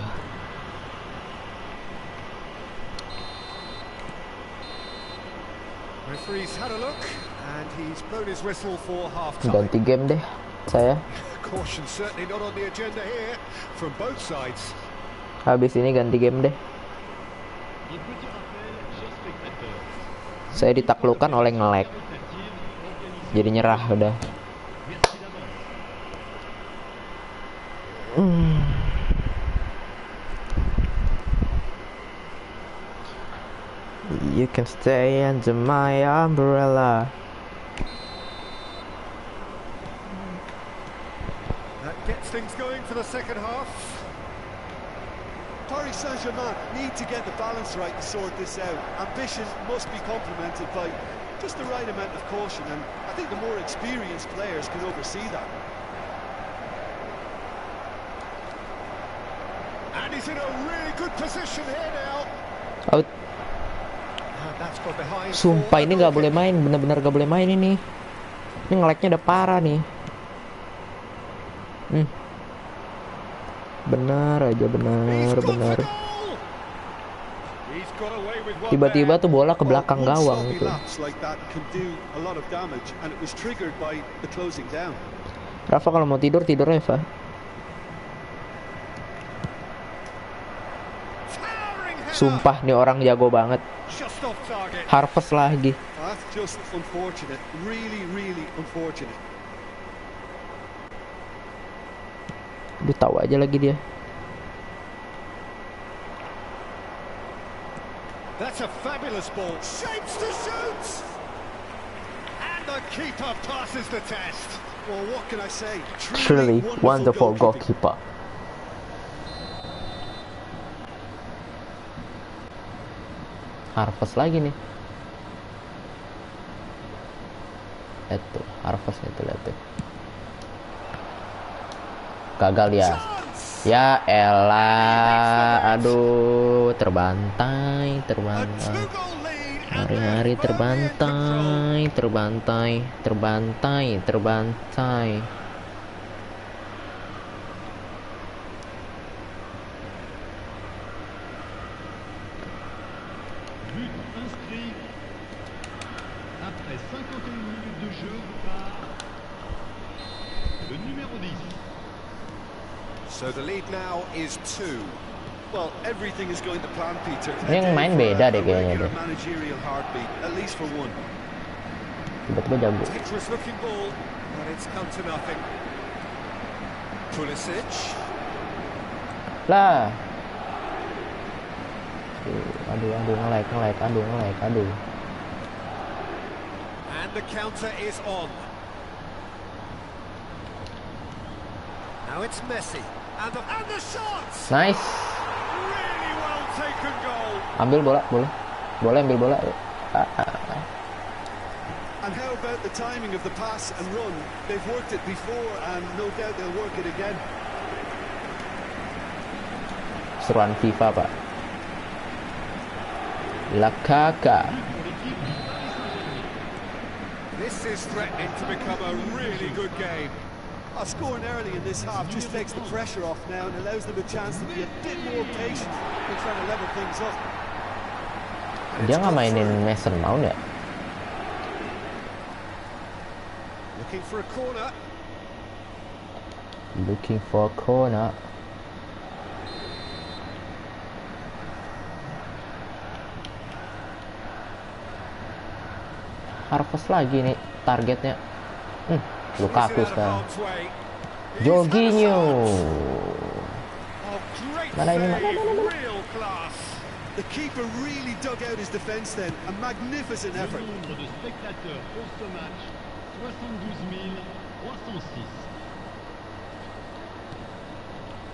Referee's had a look and he's blown his whistle for half-time. Ganti game deh, saya. Caution certainly not on the agenda here from both sides. Habis ini ganti game deh. Un petit rappel, chers spectateurs. Saya ditaklukkan oleh nge-lag. Tentative, organisée. Jadi nyerah udah. Merci d'avance. You can stay under my umbrella. That gets things going for the second half. Paris Saint-Germain need to get the balance right to sort this out. Ambition must be complemented by just the right amount of caution, and I think the more experienced players can oversee that. And he's in a really good position here now. Out. And that's gone behind. Sumpah for ini nggak boleh main, bener-bener nggak boleh main ini. Ini nge-lag-nya udah parah nih. Benar aja, He's benar. got the goal. He's got away with one Tiba-tiba there. tuh bola ke belakang One gawang sloppy gitu. lapse like that can do a lot of damage, and it was triggered by the closing down. Rafa kalau mau tidur Eva. Towering header. Sumpah nih orang jago banget. Just off target. Harvest lagi. That's just unfortunate, really, really unfortunate. Aduh, tahu aja lagi dia. That's a fabulous ball. Shapes to shoot. And the keeper passes the test. Well, what can I say? Truly wonderful goalkeeper. Harvest lagi nih. Lihat tuh, Harvest itu lihat tuh. Gagal ya. Ya elah, aduh, terbantai. A two-goal lead. And Hari-hari they're firmly in control. terbantai. But inscrit après 51 minutes de jeu par le numéro 10. So the lead now is 2. Well, everything is going to plan, Peter. Ini yang main beda deh A kayaknya regular deh. managerial heartbeat, at least for one. Tiba-tiba jago. Dangerous looking ball, but it's come to nothing. Pulisic. Lah. Aduh, nge-lag. And the counter is on. Now it's Messi. And the shots! Nice. Really well taken goal. Ambil bola, boleh. Boleh ambil bola. Yuk. And how about the timing of the pass and run? They've worked it before and no doubt they'll work it again. Seruan FIFA, Pak. Lakaka. This is threatening to become a really good game. Scoring early in this half just takes the pressure off now and allows them a chance to be a bit more patient in trying to level things up. Dia nggak mainin Mason Mount ya? Looking for a corner. Looking for a corner. Harvest lagi nih targetnya. Lukaku sekarang. Jorginho. Mana ini? The keeper really dug out his defense then. A magnificent effort. Nombre de spectateurs pour ce match, 72 306.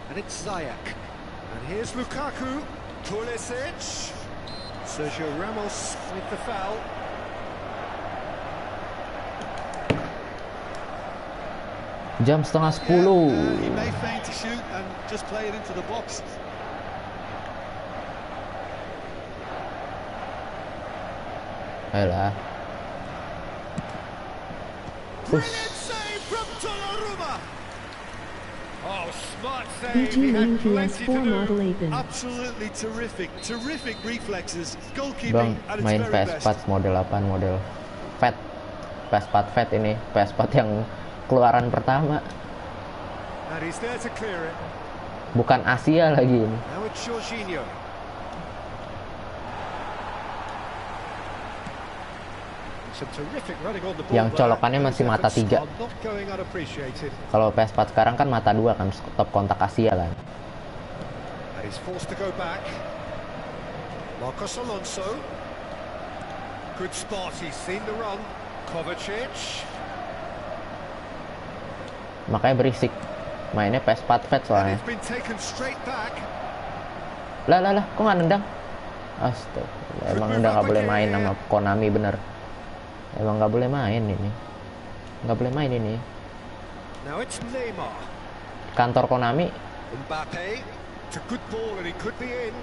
And it's Ziyech. And here's Lukaku. Pulisic. Sergio Ramos with the foul. Jam setengah 10. He may feign to shoot and just play it into the box. Ayolah. Brilliant save from Donnarumma. Oh, smart save. BG He had Main plenty to PS4 do. Model 8. Absolutely terrific. Terrific reflexes. Bang, Goalkeeping at its main very PS4 best. model apa? Model Fat. PS4 Fat ini. PS4 yang keluaran pertama. And he's there to clear it. Bukan Asia lagi ini. Now it's Jorginho. Some terrific running on the ball. Yang colokannya masih mata 3. Not going unappreciated. Kalau PS4 sekarang kan mata 2 kan, top kontak Asia kan. And he's forced to go back. Marcos Alonso. Good spot, he's seen the run. Kovacic. Makanya berisik. Mainnya PS4 Fat And soalnya. it's been taken straight back. Lah, kok nggak nendang? Astaga, emang udah nggak boleh main sama Konami bener. Emang nggak boleh main ini. Nggak boleh main ini. Now it's Neymar. Kantor Konami Mbappe. It's a good ball and he could be in.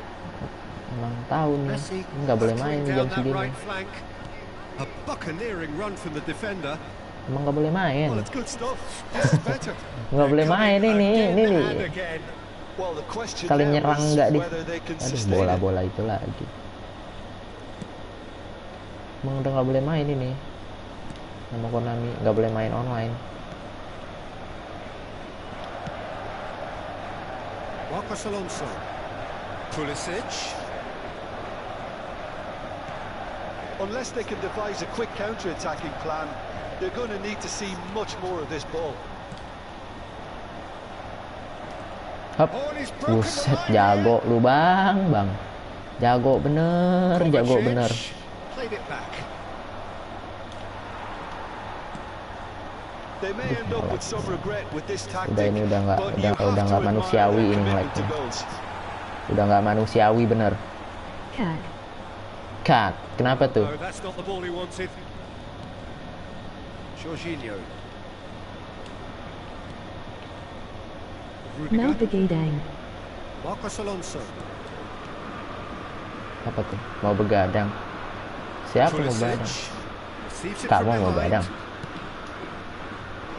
emang tahu nih, Messi nggak boleh main battling jam down that segini. right flank. A buccaneering run from the defender. Emang nggak boleh main. Well, it's good stuff. This is better. Nggak boleh main ini Again nih. and again. Well, the question Kali now nyerang is nggak di. whether they can Aduh, sustain it. bola-bola itu lagi. Emang udah nggak boleh main ini. Sama Konami nggak boleh main online. Marcos Alonso. Pulisic. Unless they can devise a quick counter-attacking plan, they're going to need to see much more of this ball. Hop. Oh, and he's broken the Buset, line. jago lu bang. Jago bener, jago Kovacic bener. Played it back. They may end up with some regret with this tactic, Udah ini udah nggak but you have nggak to manusiawi admire ini their like commitment to goals. udah nggak manusiawi bener. Cat. Kat, kenapa tuh? No, that's not the ball he wanted. Jorginho. Rudiger. Navigating. Marcos Alonso. Apa tuh? Mau begadang? Siapa mau begadang? Receives it Kamu from mau behind. begadang?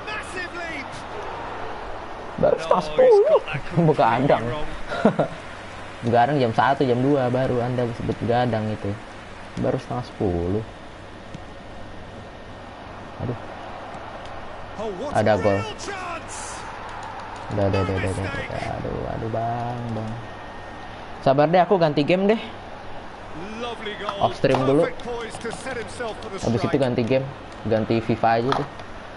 Massive leap. Baru setengah Oh, he's got that 10. Begadang. completely wrong. Begadang jam 1, jam 2 baru Anda sebut begadang itu. Baru setengah 10. Aduh, Oh, what Ada a gol. real chance. udah. Aduh, bang. Sabar deh, aku ganti game deh. Lovely goal. Off stream dulu. Perfect poise to set himself for the Habis itu strike. ganti game, ganti FIFA aja tuh.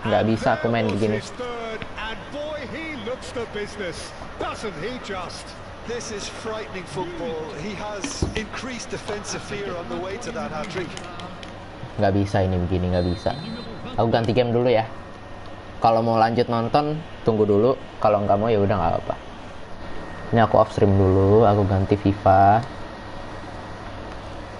Nggak And bisa aku main there was begini. his third, and boy, he looks the business, doesn't he just? This is frightening football. He has increased defensive fear on the way to that hat-trick. Nggak bisa ini begini, nggak bisa. Aku ganti game dulu ya. Kalau mau lanjut nonton, tunggu dulu. Kalau nggak mau ya udah nggak apa-apa. Ini aku off stream dulu, aku ganti FIFA.